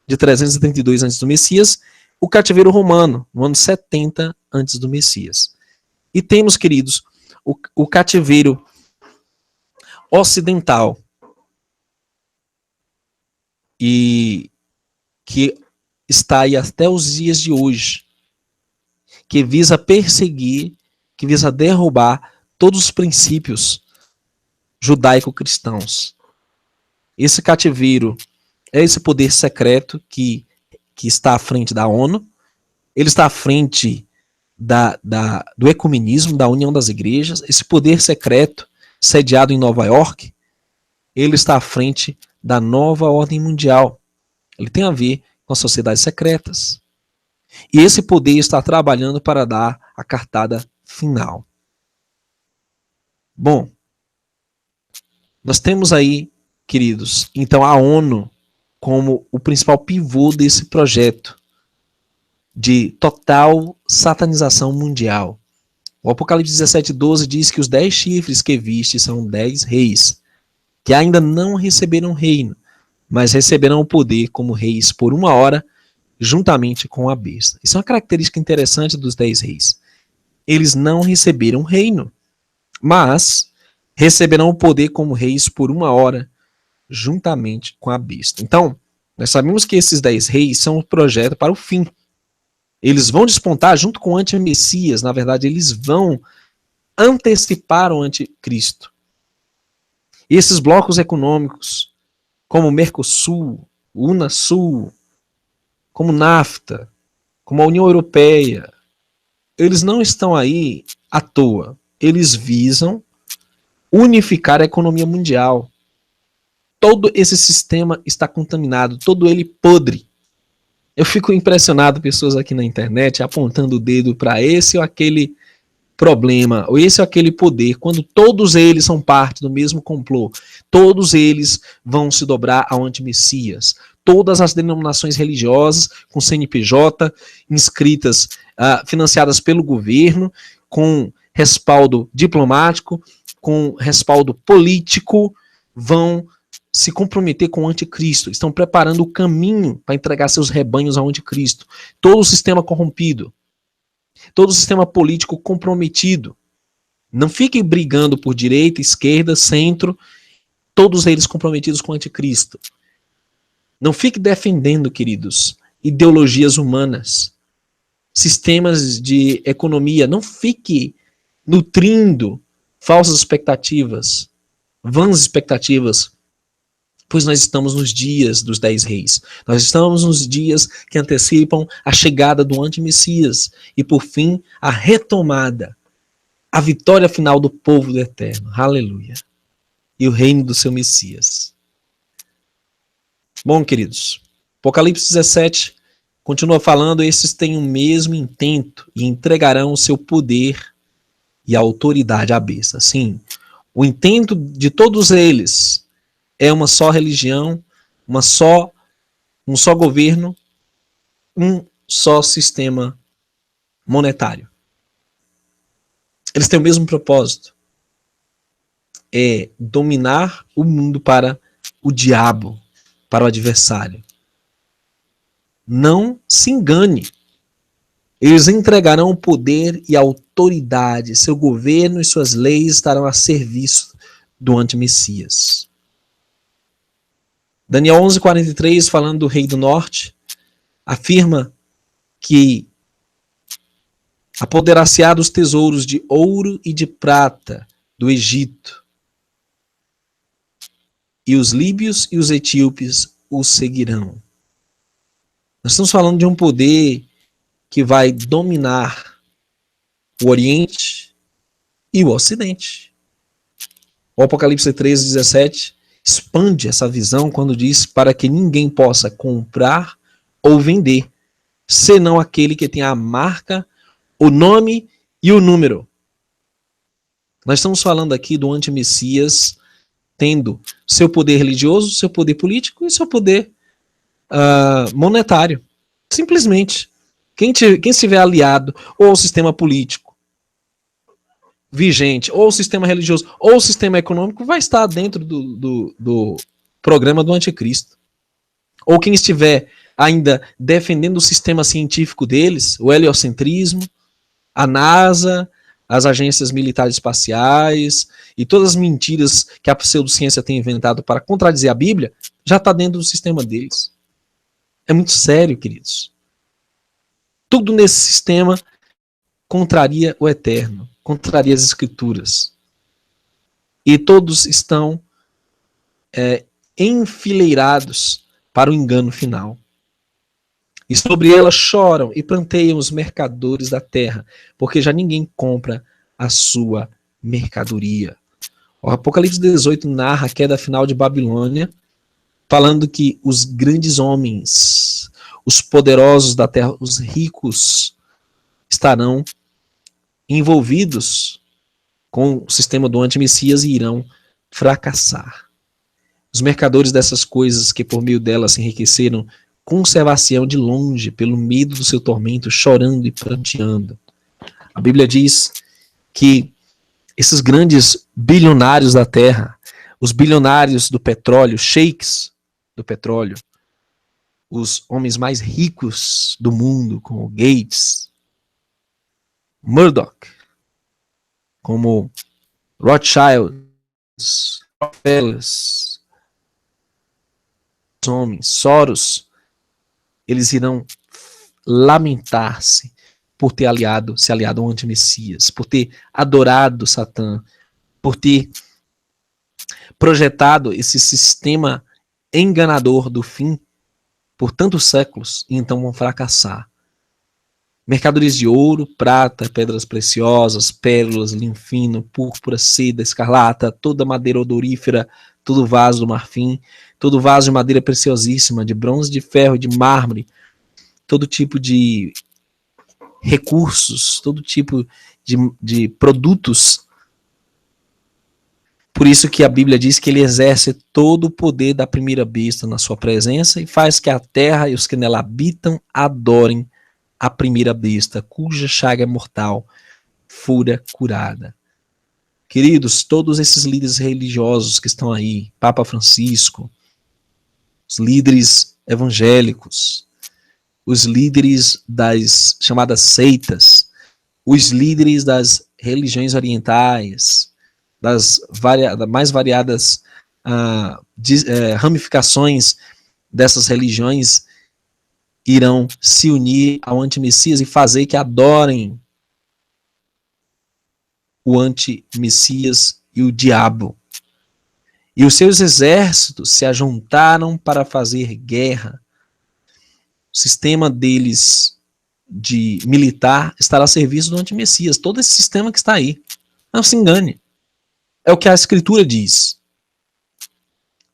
de 332 antes do Messias. O cativeiro romano, no ano 70 antes do Messias. E temos, queridos, o cativeiro ocidental, e que está aí até os dias de hoje, que visa perseguir, que visa derrubar todos os princípios judaico-cristãos. Esse cativeiro é esse poder secreto que está à frente da ONU, ele está à frente do ecumenismo, da união das igrejas. Esse poder secreto, sediado em Nova York, ele está à frente da nova ordem mundial. Ele tem a ver com as sociedades secretas. E esse poder está trabalhando para dar a cartada final. Bom, nós temos aí, queridos, então a ONU como o principal pivô desse projeto de total satanização mundial. O Apocalipse 17:12 diz que os 10 chifres que viste são 10 reis, que ainda não receberam reino, mas receberão o poder como reis por 1 hora, juntamente com a besta. Isso é uma característica interessante dos 10 reis. Eles não receberam reino, mas receberão o poder como reis por 1 hora, juntamente com a besta. Então, nós sabemos que esses 10 reis são um projeto para o fim. Eles vão despontar junto com o anti-messias, na verdade, eles vão antecipar o anticristo. E esses blocos econômicos, como o Mercosul, o Unasul, como NAFTA, como a União Europeia, eles não estão aí à toa. Eles visam unificar a economia mundial. Todo esse sistema está contaminado, todo ele podre. Eu fico impressionado, pessoas aqui na internet apontando o dedo para esse ou aquele problema, ou esse ou aquele poder, quando todos eles são parte do mesmo complô. Todos eles vão se dobrar ao anti-messias. Todas as denominações religiosas com CNPJ, inscritas, financiadas pelo governo, com respaldo diplomático, com respaldo político, vão se comprometer com o anticristo, estão preparando o caminho para entregar seus rebanhos ao anticristo. Todo o sistema corrompido, todo o sistema político comprometido. Não fiquem brigando por direita, esquerda, centro, todos eles comprometidos com o anticristo. Não fique defendendo, queridos, ideologias humanas, sistemas de economia. Não fique nutrindo falsas expectativas, vãs expectativas, pois nós estamos nos dias dos 10 reis. Nós estamos nos dias que antecipam a chegada do anti-messias e, por fim, a retomada, a vitória final do povo do Eterno. Aleluia. E o reino do seu Messias. Bom, queridos, Apocalipse 17 continua falando: esses têm o mesmo intento e entregarão o seu poder e a autoridade à besta. Sim, o intento de todos eles é uma só religião, um só governo, um só sistema monetário. Eles têm o mesmo propósito. É dominar o mundo para o diabo, para o adversário. Não se engane. Eles entregarão o poder e a autoridade. Seu governo e suas leis estarão a serviço do anti-messias. Daniel 11:43, falando do rei do norte, afirma que apoderar-se-á dos tesouros de ouro e de prata do Egito, e os líbios e os etíopes o seguirão. Nós estamos falando de um poder que vai dominar o Oriente e o Ocidente. O Apocalipse 13:17 expande essa visão quando diz para que ninguém possa comprar ou vender, senão aquele que tem a marca, o nome e o número. Nós estamos falando aqui do anti-Messias tendo seu poder religioso, seu poder político e seu poder monetário. Simplesmente. Quem estiver aliado ou ao sistema político vigente, ou ao sistema religioso, ou ao sistema econômico, vai estar dentro do programa do anticristo. Ou quem estiver ainda defendendo o sistema científico deles, o heliocentrismo, a NASA, as agências militares espaciais e todas as mentiras que a pseudociência tem inventado para contradizer a Bíblia, já está dentro do sistema deles. É muito sério, queridos. Tudo nesse sistema contraria o eterno, contraria as escrituras. E todos estão enfileirados para o engano final. E sobre ela choram e planteiam os mercadores da terra, porque já ninguém compra a sua mercadoria. O Apocalipse 18 narra a queda final de Babilônia, falando que os grandes homens, os poderosos da terra, os ricos, estarão envolvidos com o sistema do anti-Messias e irão fracassar. Os mercadores dessas coisas que por meio delas se enriqueceram, conservar-se-ão de longe pelo medo do seu tormento, chorando e pranteando. A Bíblia diz que esses grandes bilionários da terra, os bilionários do petróleo, sheiks do petróleo, os homens mais ricos do mundo, como Gates, Murdoch, como Rothschild, Rockefellers, homens, Soros, eles irão lamentar-se por ter se aliado ao anti-Messias, por ter adorado Satã, por ter projetado esse sistema enganador do fim por tantos séculos, e então vão fracassar. Mercadorias de ouro, prata, pedras preciosas, pérolas, linho fino, púrpura, seda, escarlata, toda madeira odorífera, todo vaso do marfim, todo vaso de madeira preciosíssima, de bronze, de ferro, de mármore, todo tipo de recursos, todo tipo de produtos. Por isso que a Bíblia diz que ele exerce todo o poder da primeira besta na sua presença e faz que a terra e os que nela habitam adorem a primeira besta, cuja chaga mortal fora curada. Queridos, todos esses líderes religiosos que estão aí, Papa Francisco, os líderes evangélicos, os líderes das chamadas seitas, os líderes das religiões orientais, das mais variadas ramificações dessas religiões, irão se unir ao anti-Messias e fazer que adorem o anti-Messias e o diabo. E os seus exércitos se ajuntaram para fazer guerra. O sistema deles de militar estará a serviço do anti-Messias. Todo esse sistema que está aí. Não se engane. É o que a Escritura diz.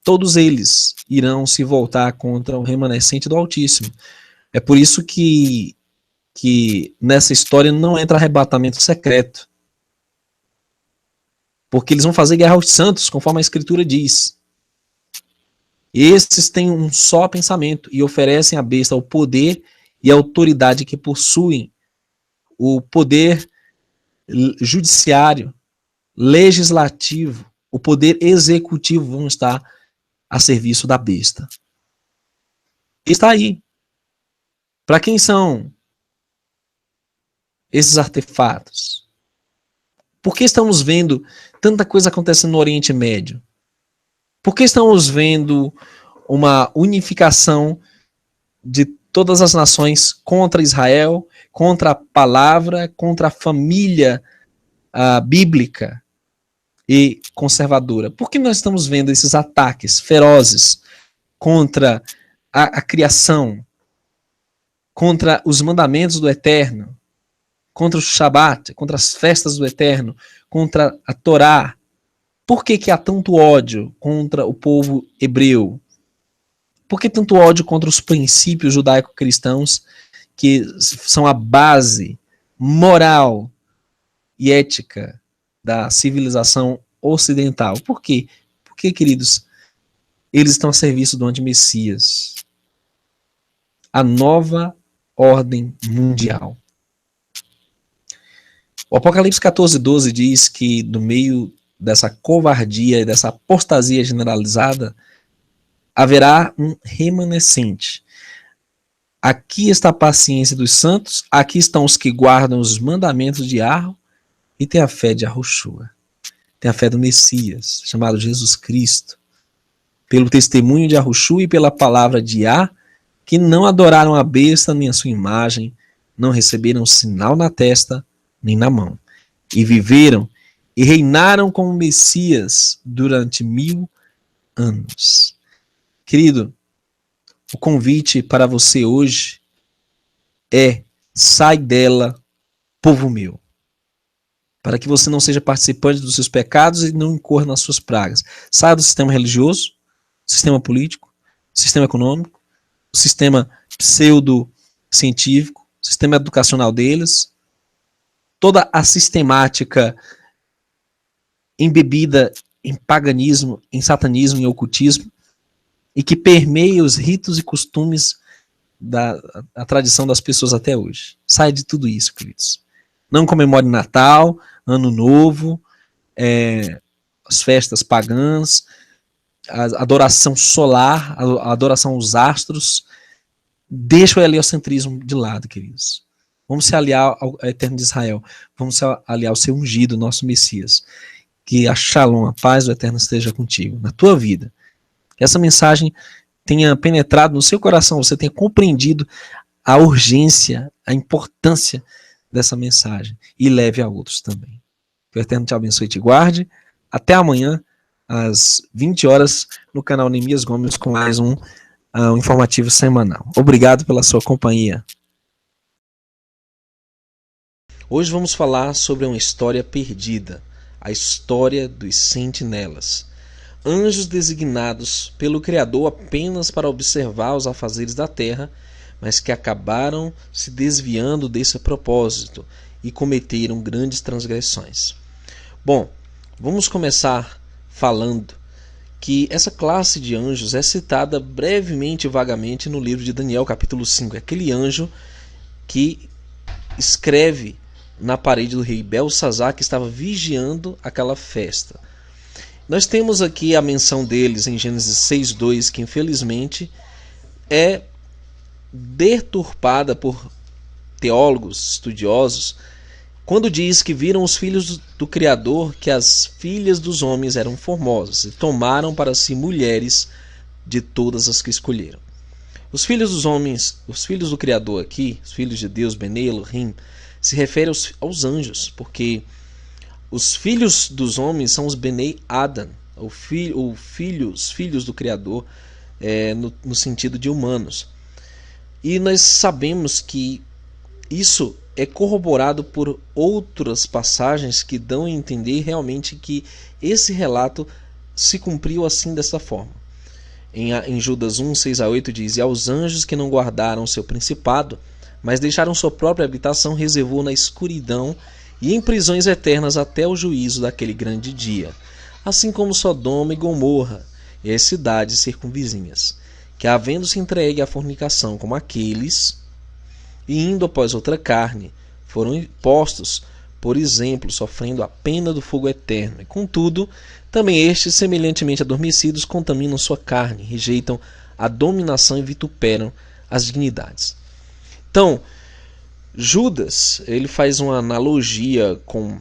Todos eles irão se voltar contra o remanescente do Altíssimo. É por isso que nessa história não entra arrebatamento secreto. Porque eles vão fazer guerra aos santos, conforme a Escritura diz. Esses têm um só pensamento e oferecem à besta o poder e a autoridade que possuem. O poder judiciário, legislativo, o poder executivo vão estar a serviço da besta. Está aí. Para quem são esses artefatos? Por que estamos vendo tanta coisa acontecendo no Oriente Médio? Por que estamos vendo uma unificação de todas as nações contra Israel, contra a palavra, contra a família bíblica e conservadora. Por que nós estamos vendo esses ataques ferozes contra a criação, contra os mandamentos do Eterno, contra o Shabat, contra as festas do Eterno, contra a Torá? Por que há tanto ódio contra o povo hebreu? Por que tanto ódio contra os princípios judaico-cristãos que são a base moral e ética da civilização ocidental? Por quê? Porque, queridos, eles estão a serviço do anti-Messias. A nova ordem mundial. O Apocalipse 14:12 diz que no meio dessa covardia e dessa apostasia generalizada haverá um remanescente. Aqui está a paciência dos santos, aqui estão os que guardam os mandamentos de Yahweh e tem a fé de Yahushua. Tem a fé do Messias, chamado Jesus Cristo. Pelo testemunho de Yahushua e pela palavra de Yah, que não adoraram a besta nem a sua imagem, não receberam sinal na testa nem na mão, e viveram e reinaram como Messias durante 1000 anos. Querido, o convite para você hoje é: sai dela, povo meu, para que você não seja participante dos seus pecados e não incorra nas suas pragas. Saia do sistema religioso, sistema político, sistema econômico, o sistema pseudo-científico, sistema educacional deles, toda a sistemática embebida em paganismo, em satanismo, em ocultismo, e que permeia os ritos e costumes da tradição das pessoas até hoje. Saia de tudo isso, queridos. Não comemore Natal, Ano Novo, as festas pagãs, a adoração solar, a adoração aos astros. Deixa o heliocentrismo de lado, queridos. Vamos se aliar ao Eterno de Israel. Vamos se aliar ao seu ungido, nosso Messias. Que a Shalom, a paz do Eterno esteja contigo, na tua vida. Que essa mensagem tenha penetrado no seu coração, você tenha compreendido a urgência, a importância dessa mensagem e leve a outros também. Que o Eterno te abençoe e te guarde. Até amanhã, às 20 horas, no canal Neemias Gomes, com mais um informativo semanal. Obrigado pela sua companhia. Hoje vamos falar sobre uma história perdida, a história dos sentinelas. Anjos designados pelo Criador apenas para observar os afazeres da terra, mas que acabaram se desviando desse propósito e cometeram grandes transgressões. Bom, vamos começar falando que essa classe de anjos é citada brevemente e vagamente no livro de Daniel, capítulo 5. É aquele anjo que escreve na parede do rei Belsazar, que estava vigiando aquela festa. Nós temos aqui a menção deles em Gênesis 6:2, que infelizmente é deturpada por teólogos, estudiosos, quando diz que viram os filhos do Criador que as filhas dos homens eram formosas e tomaram para si mulheres de todas as que escolheram. Os filhos dos homens, os filhos do Criador aqui, os filhos de Deus, Bene Elohim, se refere aos anjos, porque os filhos dos homens são os Benei Adam, os filhos do Criador, no sentido de humanos. E nós sabemos que isso é corroborado por outras passagens que dão a entender realmente que esse relato se cumpriu assim, dessa forma. Em Judas 1, 6-8 diz: E aos anjos que não guardaram o seu principado, mas deixaram sua própria habitação, reservou na escuridão e em prisões eternas até o juízo daquele grande dia, assim como Sodoma e Gomorra e as cidades circunvizinhas, que havendo-se entregue à fornicação como aqueles, e indo após outra carne, foram postos, por exemplo, sofrendo a pena do fogo eterno. E contudo, também estes, semelhantemente adormecidos, contaminam sua carne, rejeitam a dominação e vituperam as dignidades. Então, Judas, ele faz uma analogia com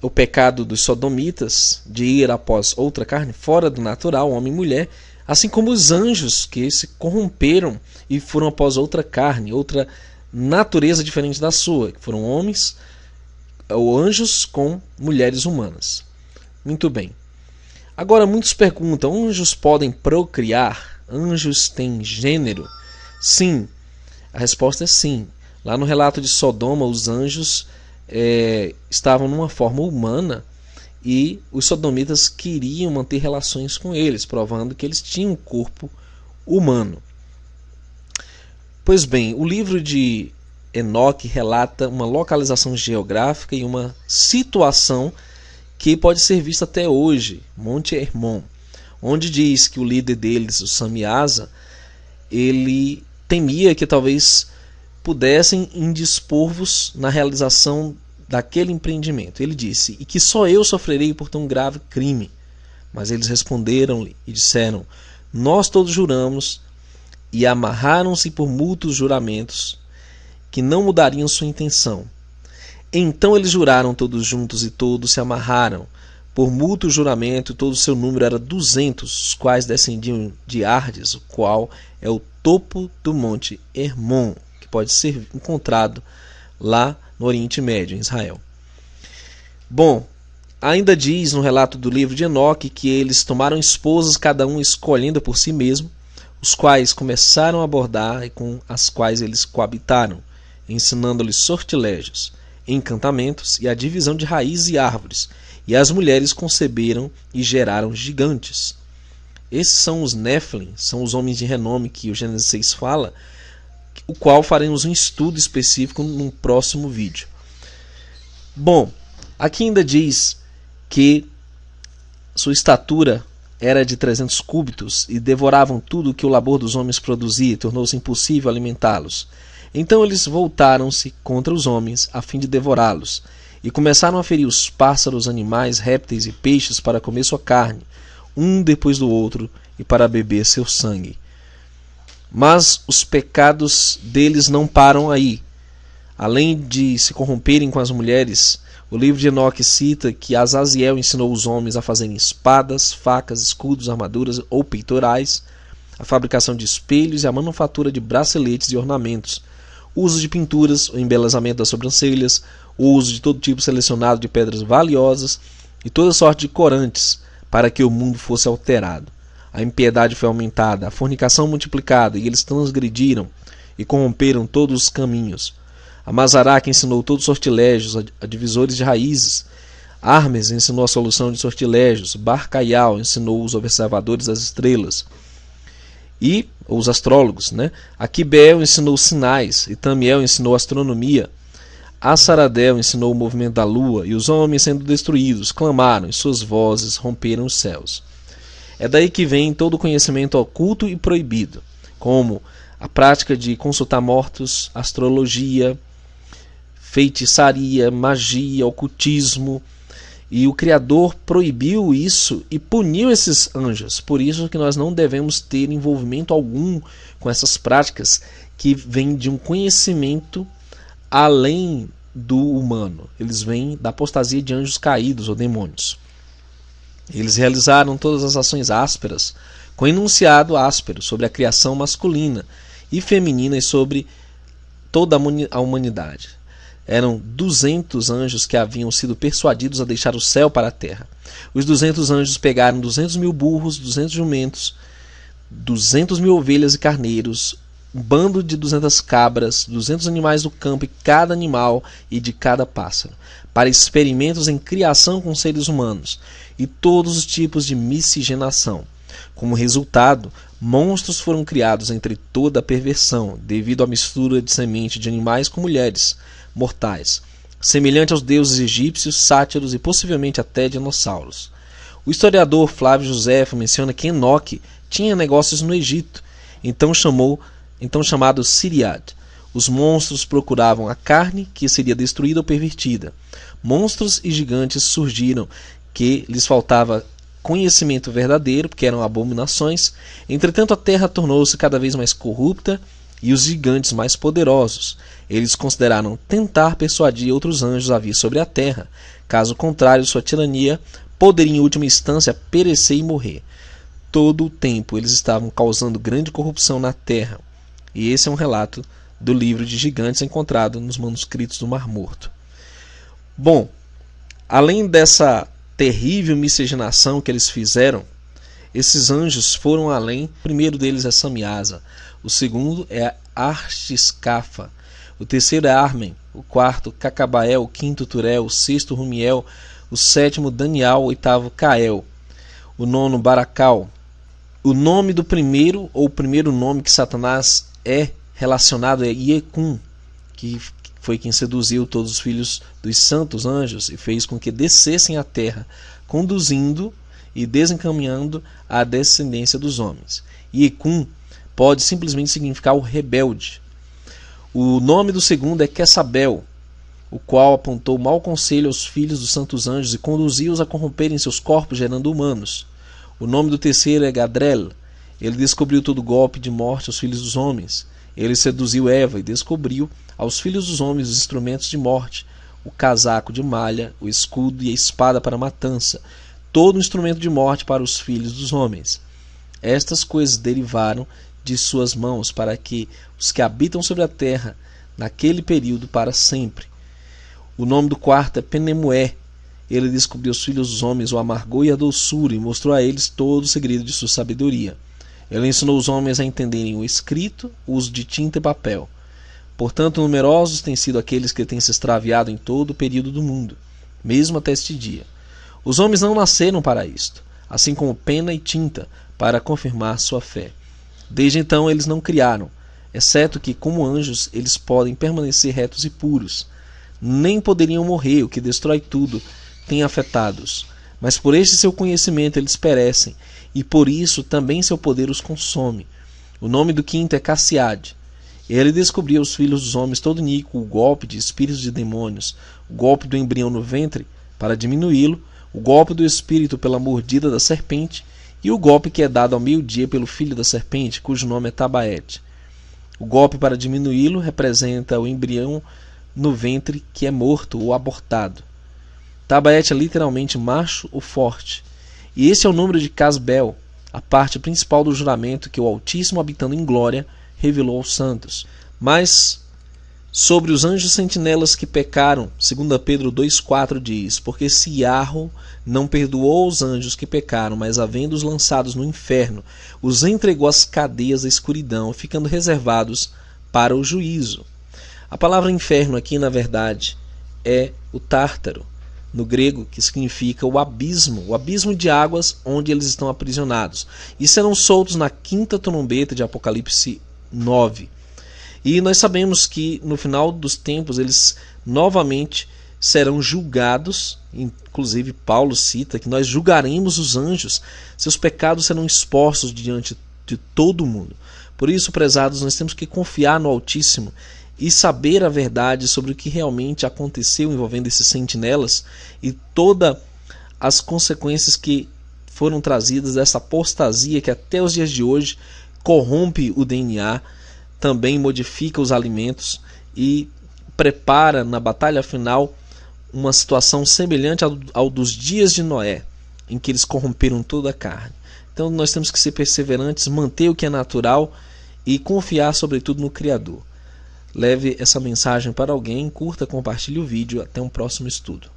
o pecado dos sodomitas, de ir após outra carne, fora do natural, homem e mulher, assim como os anjos que se corromperam e foram após outra carne, outra natureza diferente da sua, que foram homens ou anjos com mulheres humanas. Muito bem. Agora muitos perguntam: anjos podem procriar? Anjos têm gênero? Sim, a resposta é sim. Lá no relato de Sodoma, os anjos estavam numa forma humana e os sodomitas queriam manter relações com eles, provando que eles tinham um corpo humano. Pois bem, o livro de Enoque relata uma localização geográfica e uma situação que pode ser vista até hoje, Monte Hermon, onde diz que o líder deles, o Samiasa, ele temia que talvez pudessem indispor-vos na realização daquele empreendimento. Ele disse: e que só eu sofrerei por tão grave crime. Mas eles responderam-lhe e disseram: nós todos juramos, e amarraram-se por mútuos juramentos, que não mudariam sua intenção. Então eles juraram todos juntos, e todos se amarraram por mútuo juramento, e todo o seu número era 200, os quais descendiam de Ardes, o qual é o topo do Monte Hermon, que pode ser encontrado lá no Oriente Médio, em Israel. Bom, ainda diz no relato do livro de Enoque que eles tomaram esposas, cada um escolhendo por si mesmo, os quais começaram a bordar e com as quais eles coabitaram, ensinando-lhes sortilégios, encantamentos e a divisão de raízes e árvores, e as mulheres conceberam e geraram gigantes. Esses são os Nephilim, são os homens de renome que o Gênesis 6 fala, o qual faremos um estudo específico num próximo vídeo. Bom, aqui ainda diz que sua estatura era de 300 cúbitos e devoravam tudo o que o labor dos homens produzia, e tornou-se impossível alimentá-los. Então eles voltaram-se contra os homens a fim de devorá-los, e começaram a ferir os pássaros, animais, répteis e peixes para comer sua carne, um depois do outro, e para beber seu sangue. Mas os pecados deles não param aí. Além de se corromperem com as mulheres, o livro de Enoque cita que Azaziel ensinou os homens a fazerem espadas, facas, escudos, armaduras ou peitorais, a fabricação de espelhos e a manufatura de braceletes e ornamentos, o uso de pinturas, o embelezamento das sobrancelhas, o uso de todo tipo selecionado de pedras valiosas e toda sorte de corantes, para que o mundo fosse alterado. A impiedade foi aumentada, a fornicação multiplicada, e eles transgrediram e corromperam todos os caminhos. A Mazaraca ensinou todos os sortilégios, a divisores de raízes. Hermes ensinou a solução de sortilégios. Barcaial ensinou os observadores das estrelas e os astrólogos, né? Aquibel ensinou sinais, e Tamiel ensinou astronomia. Assaradel ensinou o movimento da lua, e os homens, sendo destruídos, clamaram, e suas vozes romperam os céus. É daí que vem todo o conhecimento oculto e proibido, como a prática de consultar mortos, astrologia, feitiçaria, magia, ocultismo. E o Criador proibiu isso e puniu esses anjos. Por isso que nós não devemos ter envolvimento algum com essas práticas que vêm de um conhecimento além do humano. Eles vêm da apostasia de anjos caídos ou demônios. Eles realizaram todas as ações ásperas, com enunciado áspero sobre a criação masculina e feminina e sobre toda a humanidade. Eram 200 anjos que haviam sido persuadidos a deixar o céu para a terra. Os 200 anjos pegaram 200.000 burros, 200 jumentos, 200.000 ovelhas e carneiros, um bando de 200 cabras, 200 animais do campo e cada animal e de cada pássaro, para experimentos em criação com seres humanos e todos os tipos de miscigenação. Como resultado, monstros foram criados entre toda a perversão, devido à mistura de semente de animais com mulheres mortais, semelhante aos deuses egípcios, sátiros e possivelmente até dinossauros. O historiador Flávio Joséfo menciona que Enoque tinha negócios no Egito, então chamado Siriad. Os monstros procuravam a carne que seria destruída ou pervertida. Monstros e gigantes surgiram que lhes faltava conhecimento verdadeiro, porque eram abominações. Entretanto, a terra tornou-se cada vez mais corrupta e os gigantes mais poderosos. Eles consideraram tentar persuadir outros anjos a vir sobre a terra. Caso contrário, sua tirania poderia em última instância perecer e morrer. todo o tempo eles estavam causando grande corrupção na terra. E esse é um relato do livro de Gigantes encontrado nos manuscritos do Mar Morto. Bom, além dessa terrível miscigenação que eles fizeram, esses anjos foram além. O primeiro deles é Samiasa, o segundo é Artiscafa, o terceiro é Armen, o quarto Cacabael, o quinto Turel, o sexto Rumiel, o sétimo Daniel, o oitavo Cael, o nono Baracal. O nome do primeiro, ou o primeiro nome que Satanás é relacionado é Iecum, que foi quem seduziu todos os filhos dos santos anjos e fez com que descessem à terra, conduzindo e desencaminhando a descendência dos homens. Iecum pode simplesmente significar o rebelde. O nome do segundo é Quessabel, o qual apontou mau conselho aos filhos dos santos anjos e conduziu-os a corromperem seus corpos, gerando humanos. O nome do terceiro é Gadrel. Ele descobriu todo golpe de morte aos filhos dos homens. Ele seduziu Eva e descobriu aos filhos dos homens os instrumentos de morte, o casaco de malha, o escudo e a espada para a matança, todo instrumento de morte para os filhos dos homens. Estas coisas derivaram de suas mãos para que os que habitam sobre a terra, naquele período para sempre. O nome do quarto é Penemué. Ele descobriu aos filhos dos homens o amargor e a doçura e mostrou a eles todo o segredo de sua sabedoria. Ele ensinou os homens a entenderem o escrito, o uso de tinta e papel. Portanto, numerosos têm sido aqueles que têm se extraviado em todo o período do mundo, mesmo até este dia. Os homens não nasceram para isto, assim como pena e tinta, para confirmar sua fé. Desde então eles não criaram, exceto que, como anjos, eles podem permanecer retos e puros. Nem poderiam morrer, o que destrói tudo, tem afetados. Mas por este seu conhecimento eles perecem, e por isso também seu poder os consome. O nome do quinto é Cassiade. Ele descobriu aos filhos dos homens todo iníquo o golpe de espíritos de demônios, o golpe do embrião no ventre, para diminuí-lo, o golpe do espírito pela mordida da serpente, e o golpe que é dado ao meio-dia pelo filho da serpente, cujo nome é Tabaete. O golpe para diminuí-lo representa o embrião no ventre que é morto ou abortado. Tabaete é literalmente macho ou forte. E esse é o número de Casbel, a parte principal do juramento que o Altíssimo, habitando em glória, revelou aos santos. Mas sobre os anjos sentinelas que pecaram, 2 Pedro 2,4 diz: porque se Yahweh não perdoou os anjos que pecaram, mas havendo-os lançados no inferno, os entregou às cadeias da escuridão, ficando reservados para o juízo. A palavra inferno aqui, na verdade, é o Tártaro, no grego, que significa o abismo de águas onde eles estão aprisionados. E serão soltos na quinta trombeta de Apocalipse 9. E nós sabemos que no final dos tempos eles novamente serão julgados. Inclusive Paulo cita que nós julgaremos os anjos, seus pecados serão expostos diante de todo mundo. Por isso, prezados, nós temos que confiar no Altíssimo e saber a verdade sobre o que realmente aconteceu envolvendo esses sentinelas e todas as consequências que foram trazidas dessa apostasia que até os dias de hoje corrompe o DNA, também modifica os alimentos e prepara na batalha final uma situação semelhante ao dos dias de Noé, em que eles corromperam toda a carne. Então nós temos que ser perseverantes, manter o que é natural e confiar sobretudo no Criador. Leve essa mensagem para alguém, curta, compartilhe o vídeo. Até um próximo estudo.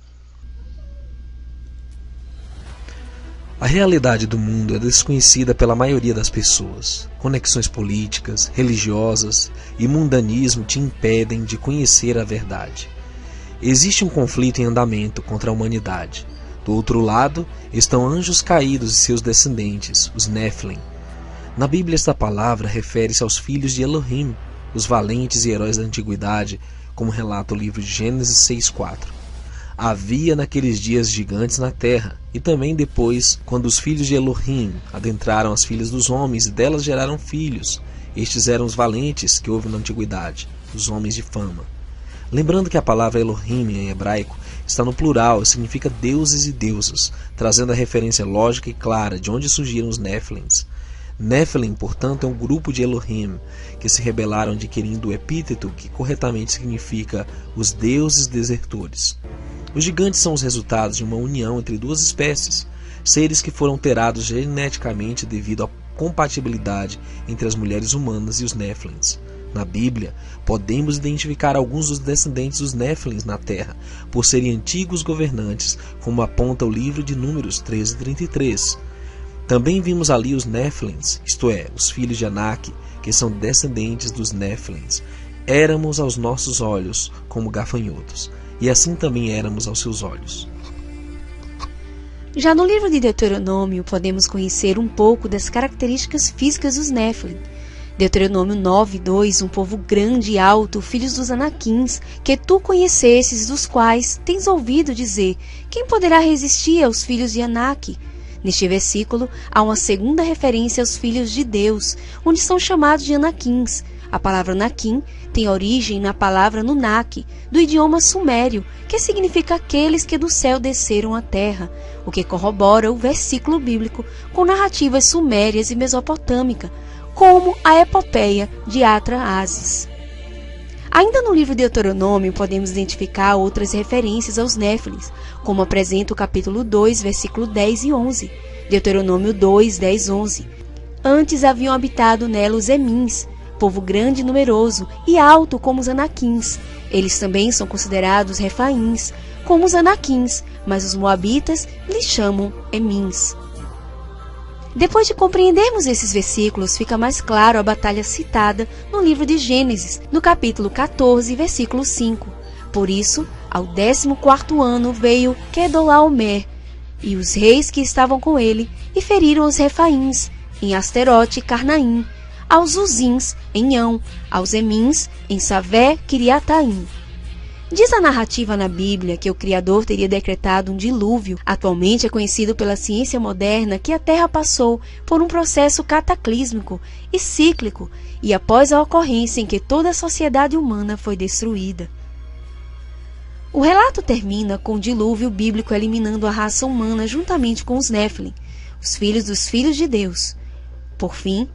A realidade do mundo é desconhecida pela maioria das pessoas. Conexões políticas, religiosas e mundanismo te impedem de conhecer a verdade. Existe um conflito em andamento contra a humanidade. Do outro lado estão anjos caídos e seus descendentes, os Nephilim. Na Bíblia esta palavra refere-se aos filhos de Elohim, os valentes e heróis da antiguidade, como relata o livro de Gênesis 6,4. Havia naqueles dias gigantes na terra, e também depois, quando os filhos de Elohim adentraram as filhas dos homens e delas geraram filhos. Estes eram os valentes que houve na antiguidade, os homens de fama. Lembrando que a palavra Elohim em hebraico está no plural e significa deuses e deusas, trazendo a referência lógica e clara de onde surgiram os Nephilims. Nephilim, portanto, é um grupo de Elohim que se rebelaram adquirindo o epíteto que corretamente significa os deuses desertores. Os gigantes são os resultados de uma união entre duas espécies, seres que foram alterados geneticamente devido à compatibilidade entre as mulheres humanas e os Néfilins. Na Bíblia, podemos identificar alguns dos descendentes dos Néfilins na Terra, por serem antigos governantes, como aponta o livro de Números 13:33. Também vimos ali os Néfilins, isto é, os filhos de Anak, que são descendentes dos Néfilins. Éramos aos nossos olhos como gafanhotos, e assim também éramos aos seus olhos. Já no livro de Deuteronômio, podemos conhecer um pouco das características físicas dos Néfilim. Deuteronômio 9:2, um povo grande e alto, filhos dos Anaquins, que tu conhecesses, dos quais tens ouvido dizer, quem poderá resistir aos filhos de Anak? Neste versículo, há uma segunda referência aos filhos de Deus, onde são chamados de Anaquins. A palavra Anaquim tem origem na palavra Nunak, do idioma sumério, que significa aqueles que do céu desceram à terra, o que corrobora o versículo bíblico com narrativas sumérias e mesopotâmicas, como a epopeia de Atra-Asis. Ainda no livro de Deuteronômio podemos identificar outras referências aos Néfilins, como apresenta o capítulo 2, versículo 10 e 11, Deuteronômio 2, 10, 11. Antes haviam habitado nela os Emins, povo grande e numeroso e alto como os Anaquins. Eles também são considerados Refaíns, como os Anaquins, mas os Moabitas lhes chamam Emins. Depois de compreendermos esses versículos, fica mais claro a batalha citada no livro de Gênesis, no capítulo 14, versículo 5. Por isso, ao 14º ano veio Quedorlaomer e os reis que estavam com ele, e feriram os Refaíns, em Asterote e Carnaim, aos Uzins, em Ão, aos Emins, em Savé, Quiriataim. Diz a narrativa na Bíblia que o Criador teria decretado um dilúvio. Atualmente é conhecido pela ciência moderna que a Terra passou por um processo cataclísmico e cíclico, e após a ocorrência em que toda a sociedade humana foi destruída. O relato termina com o dilúvio bíblico eliminando a raça humana juntamente com os Néfilim, os filhos dos filhos de Deus. Por fim,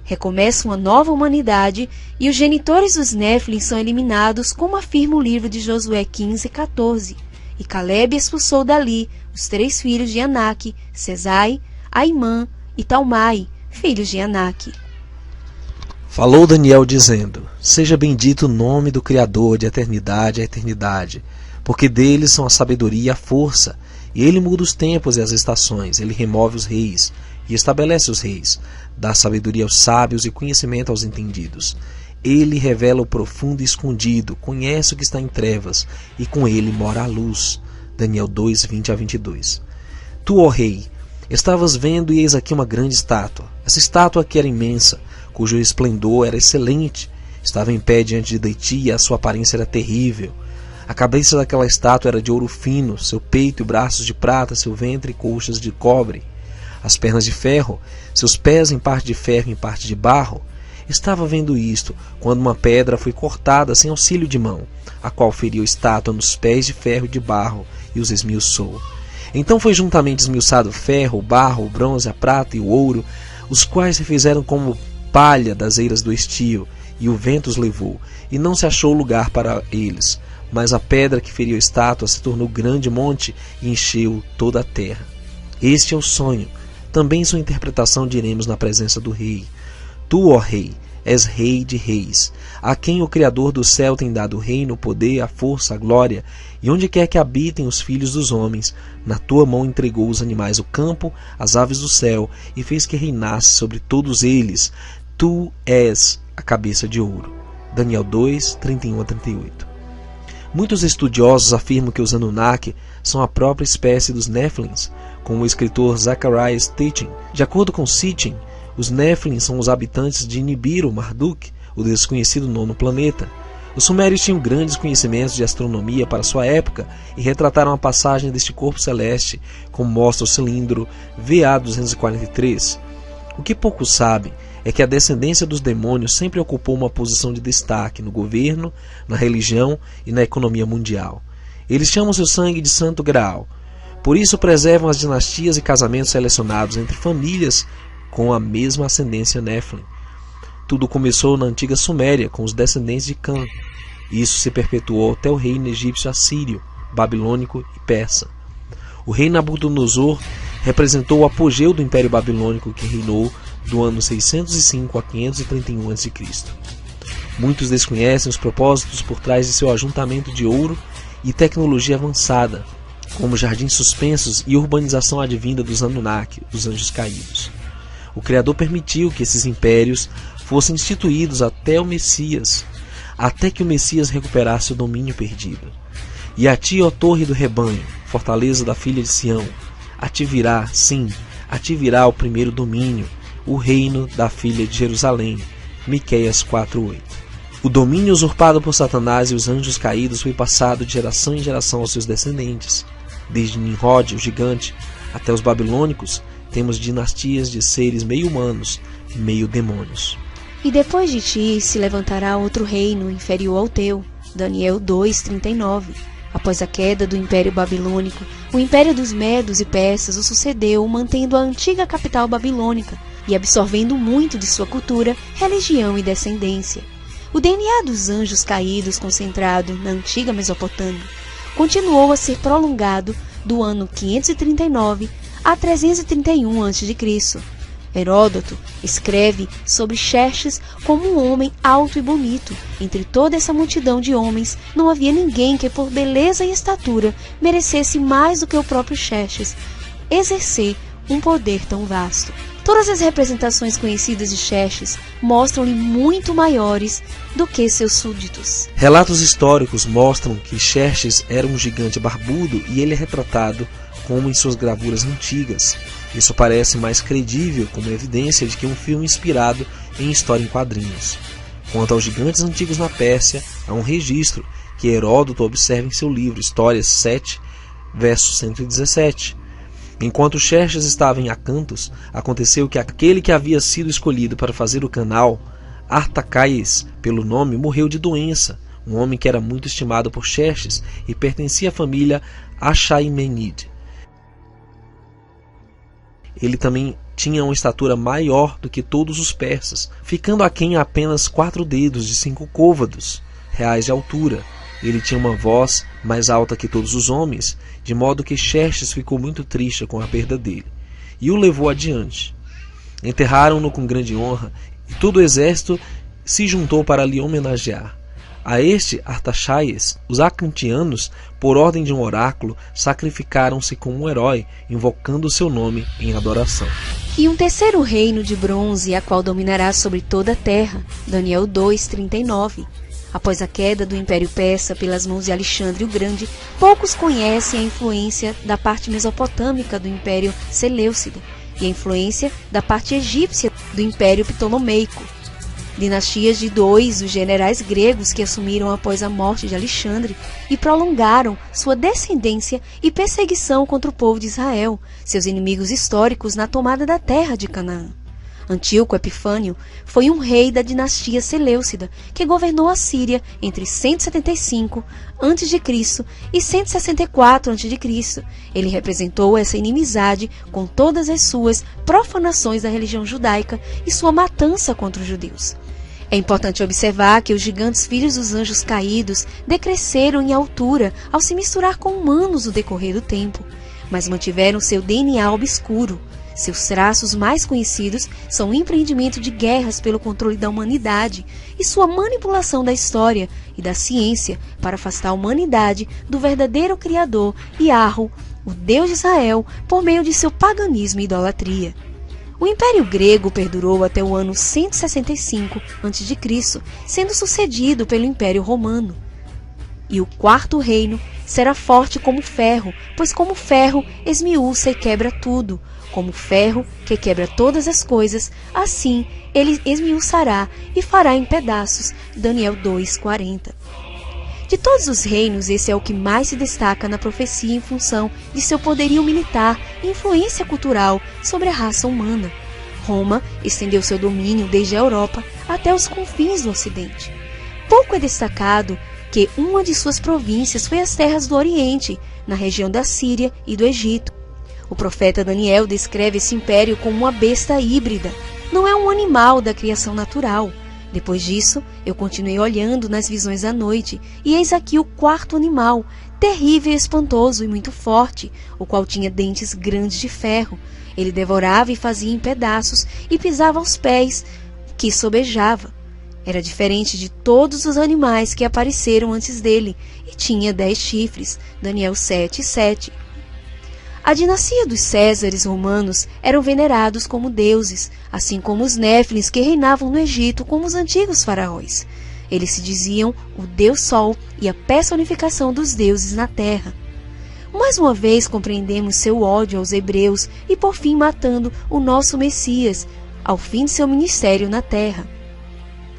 recomeça uma nova humanidade e os genitores dos Néfilim são eliminados, como afirma o livro de Josué 15:14. E Caleb expulsou dali os 3 filhos de Anak, Sesai, Aimã e Talmai, filhos de Anak. Falou Daniel dizendo: seja bendito o nome do Criador de eternidade a eternidade, porque dele são a sabedoria e a força, e ele muda os tempos e as estações, ele remove os reis e estabelece os reis, dá sabedoria aos sábios e conhecimento aos entendidos. Ele revela o profundo e escondido, conhece o que está em trevas, e com ele mora a luz. Daniel 2, 20-22. Tu, ó rei, estavas vendo e eis aqui uma grande estátua. Essa estátua aqui era imensa, cujo esplendor era excelente. Estava em pé diante de ti e a sua aparência era terrível. A cabeça daquela estátua era de ouro fino, seu peito e braços de prata, seu ventre e coxas de cobre. As pernas de ferro, seus pés em parte de ferro e em parte de barro. Estava vendo isto, quando uma pedra foi cortada sem auxílio de mão, a qual feriu a estátua nos pés de ferro e de barro, e os esmiuçou. Então foi juntamente esmiuçado o ferro, o barro, o bronze, a prata e o ouro, os quais se fizeram como palha das eiras do estio, e o vento os levou, e não se achou lugar para eles. Mas a pedra que feriu a estátua se tornou grande monte e encheu toda a terra. Este é o sonho. Também sua interpretação diremos na presença do rei. Tu, ó rei, és rei de reis, a quem o Criador do céu tem dado o reino, o poder, a força, a glória, e onde quer que habitem os filhos dos homens, na tua mão entregou os animais do campo, as aves do céu, e fez que reinasse sobre todos eles. Tu és a cabeça de ouro. Daniel 2, 31-38. Muitos estudiosos afirmam que os Anunnaki são a própria espécie dos Néfilins, como o escritor Zacharias Sitchin. De acordo com Sitchin, os Néfilins são os habitantes de Nibiru, Marduk, o desconhecido 9º planeta. Os sumérios tinham grandes conhecimentos de astronomia para sua época e retrataram a passagem deste corpo celeste, como mostra o cilindro VA-243. O que poucos sabem é que a descendência dos demônios sempre ocupou uma posição de destaque no governo, na religião e na economia mundial. Eles chamam seu sangue de Santo Graal. Por isso preservam as dinastias e casamentos selecionados entre famílias com a mesma ascendência Néfilim. Tudo começou na antiga Suméria, com os descendentes de Cã. Isso se perpetuou até o reino egípcio assírio, babilônico e persa. O rei Nabucodonosor representou o apogeu do Império Babilônico, que reinou do ano 605 a 531 a.C. Muitos desconhecem os propósitos por trás de seu ajuntamento de ouro e tecnologia avançada, como jardins suspensos e urbanização advinda dos Anunnaki, os anjos caídos. O Criador permitiu que esses impérios fossem instituídos até que o Messias recuperasse o domínio perdido. E a ti, ó torre do rebanho, fortaleza da filha de Sião, a ti virá, sim, a ti virá o primeiro domínio, o reino da filha de Jerusalém. Miqueias 4:8. O domínio usurpado por Satanás e os anjos caídos foi passado de geração em geração aos seus descendentes. Desde Nimrod, o gigante, até os babilônicos, temos dinastias de seres meio humanos, meio demônios. E depois de ti se levantará outro reino inferior ao teu. Daniel 2:39. Após a queda do Império Babilônico, o Império dos Medos e Persas o sucedeu, mantendo a antiga capital babilônica e absorvendo muito de sua cultura, religião e descendência. O DNA dos anjos caídos, concentrado na antiga Mesopotâmia, continuou a ser prolongado do ano 539 a 331 a.C. Heródoto escreve sobre Xerxes como um homem alto e bonito. Entre toda essa multidão de homens, não havia ninguém que por beleza e estatura merecesse mais do que o próprio Xerxes exercer um poder tão vasto. Todas as representações conhecidas de Xerxes mostram-lhe muito maiores do que seus súditos. Relatos históricos mostram que Xerxes era um gigante barbudo e ele é retratado como em suas gravuras antigas. Isso parece mais credível como evidência de que um filme inspirado em história em quadrinhos. Quanto aos gigantes antigos na Pérsia, há um registro que Heródoto observa em seu livro Histórias 7, verso 117. Enquanto Xerxes estava em Acantos, aconteceu que aquele que havia sido escolhido para fazer o canal, Artacaes, pelo nome, morreu de doença. Um homem que era muito estimado por Xerxes e pertencia à família Achaemenide. Ele também tinha uma estatura maior do que todos os persas, ficando aquém a apenas 4 dedos de 5 côvados reais de altura. Ele tinha uma voz mais alta que todos os homens, de modo que Xerxes ficou muito triste com a perda dele, e o levou adiante. Enterraram-no com grande honra, e todo o exército se juntou para lhe homenagear. A este Artaxerxes, os acantianos, por ordem de um oráculo, sacrificaram-se como um herói, invocando o seu nome em adoração. E um terceiro reino de bronze, a qual dominará sobre toda a terra. Daniel 2:39. Após a queda do Império Persa pelas mãos de Alexandre o Grande, poucos conhecem a influência da parte mesopotâmica do Império Seleucida e a influência da parte egípcia do Império Ptolomeico. Dinastias de 2 dos generais gregos que assumiram após a morte de Alexandre e prolongaram sua descendência e perseguição contra o povo de Israel, seus inimigos históricos na tomada da terra de Canaã. Antíoco Epifânio foi um rei da dinastia Seleucida que governou a Síria entre 175 a.C. e 164 a.C. Ele representou essa inimizade com todas as suas profanações da religião judaica e sua matança contra os judeus. É importante observar que os gigantes filhos dos anjos caídos decresceram em altura ao se misturar com humanos no decorrer do tempo, mas mantiveram seu DNA obscuro. Seus traços mais conhecidos são o empreendimento de guerras pelo controle da humanidade e sua manipulação da história e da ciência para afastar a humanidade do verdadeiro Criador, Yahweh, o Deus de Israel, por meio de seu paganismo e idolatria. O Império Grego perdurou até o ano 165 a.C., sendo sucedido pelo Império Romano. E o quarto reino será forte como ferro, pois como ferro esmiuça e quebra tudo. Como ferro que quebra todas as coisas, assim ele esmiuçará e fará em pedaços. Daniel 2:40. De todos os reinos, esse é o que mais se destaca na profecia em função de seu poderio militar e influência cultural sobre a raça humana. Roma estendeu seu domínio desde a Europa até os confins do Ocidente. Pouco é destacado que uma de suas províncias foi as terras do Oriente, na região da Síria e do Egito. O profeta Daniel descreve esse império como uma besta híbrida. Não é um animal da criação natural. Depois disso, eu continuei olhando nas visões à noite, e eis aqui o quarto animal, terrível e espantoso e muito forte, o qual tinha dentes grandes de ferro. Ele devorava e fazia em pedaços e pisava aos pés, que sobejava. Era diferente de todos os animais que apareceram antes dele e tinha 10 chifres. Daniel 7:7. A dinastia dos Césares romanos eram venerados como deuses, assim como os Néfilins que reinavam no Egito como os antigos faraós. Eles se diziam o Deus Sol e a personificação dos deuses na terra. Mais uma vez compreendemos seu ódio aos hebreus e por fim matando o nosso Messias, ao fim de seu ministério na terra.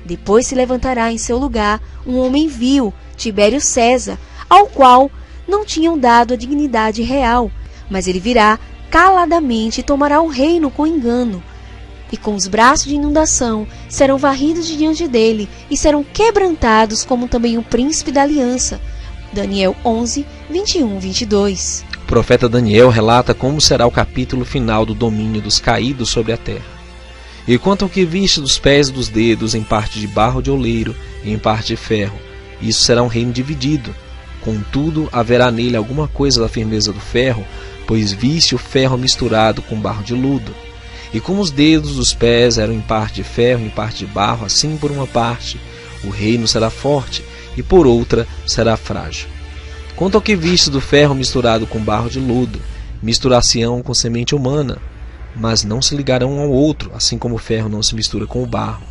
Depois se levantará em seu lugar um homem vil, Tibério César, ao qual não tinham dado a dignidade real, mas ele virá caladamente e tomará o reino com engano. E com os braços de inundação serão varridos de diante dele e serão quebrantados como também o príncipe da aliança. Daniel 11, 21-22. O profeta Daniel relata como será o capítulo final do domínio dos caídos sobre a terra. E quanto ao que viste dos pés e dos dedos, em parte de barro de oleiro e em parte de ferro, isso será um reino dividido. Contudo, haverá nele alguma coisa da firmeza do ferro, pois viste o ferro misturado com barro de ludo. E como os dedos dos pés eram em parte de ferro e em parte de barro, assim por uma parte o reino será forte, e por outra será frágil. Quanto ao que viste do ferro misturado com barro de ludo, misturar-se-ão com semente humana, mas não se ligarão um ao outro, assim como o ferro não se mistura com o barro.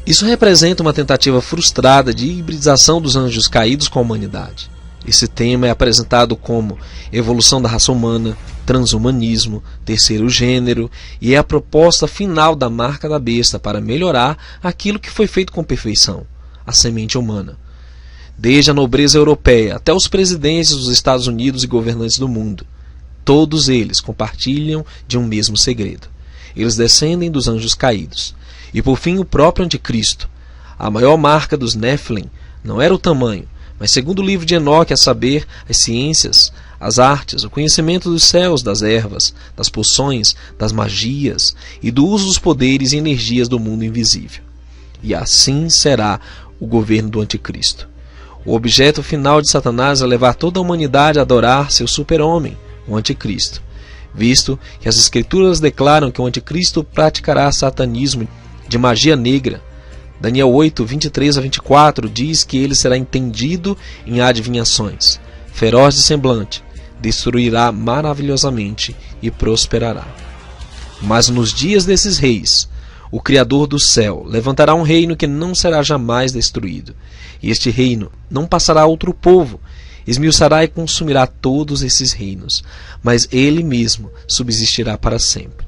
Isso representa uma tentativa frustrada de hibridização dos anjos caídos com a humanidade. Esse tema é apresentado como evolução da raça humana, transhumanismo, terceiro gênero, e é a proposta final da marca da besta para melhorar aquilo que foi feito com perfeição, a semente humana. Desde a nobreza europeia até os presidentes dos Estados Unidos e governantes do mundo, todos eles compartilham de um mesmo segredo. Eles descendem dos anjos caídos. E por fim o próprio anticristo. A maior marca dos Nephilim não era o tamanho, mas segundo o livro de Enoque, a saber, as ciências, as artes, o conhecimento dos céus, das ervas, das poções, das magias e do uso dos poderes e energias do mundo invisível. E assim será o governo do anticristo. O objeto final de Satanás é levar toda a humanidade a adorar seu super-homem, o anticristo, visto que as escrituras declaram que o anticristo praticará satanismo de magia negra. Daniel 8, 23-24 diz que ele será entendido em adivinhações, feroz de semblante, destruirá maravilhosamente e prosperará. Mas nos dias desses reis, o Criador do céu levantará um reino que não será jamais destruído, e este reino não passará a outro povo, esmiuçará e consumirá todos esses reinos, mas ele mesmo subsistirá para sempre.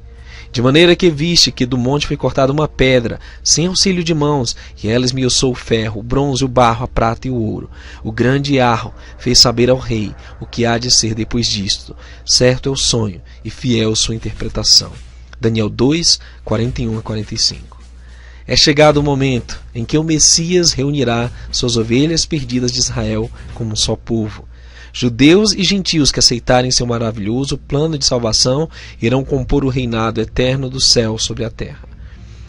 De maneira que viste que do monte foi cortada uma pedra, sem auxílio de mãos, e ela esmiuçou o ferro, o bronze, o barro, a prata e o ouro. O grande Arro fez saber ao rei o que há de ser depois disto. Certo é o sonho, e fiel sua interpretação. Daniel 2, 41-45. É chegado o momento em que o Messias reunirá suas ovelhas perdidas de Israel como um só povo. Judeus e gentios que aceitarem seu maravilhoso plano de salvação irão compor o reinado eterno do céu sobre a terra.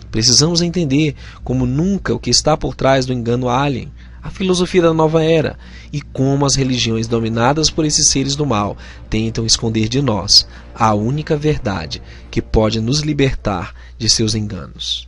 Precisamos entender como nunca o que está por trás do engano alien, a filosofia da nova era, e como as religiões dominadas por esses seres do mal tentam esconder de nós a única verdade que pode nos libertar de seus enganos.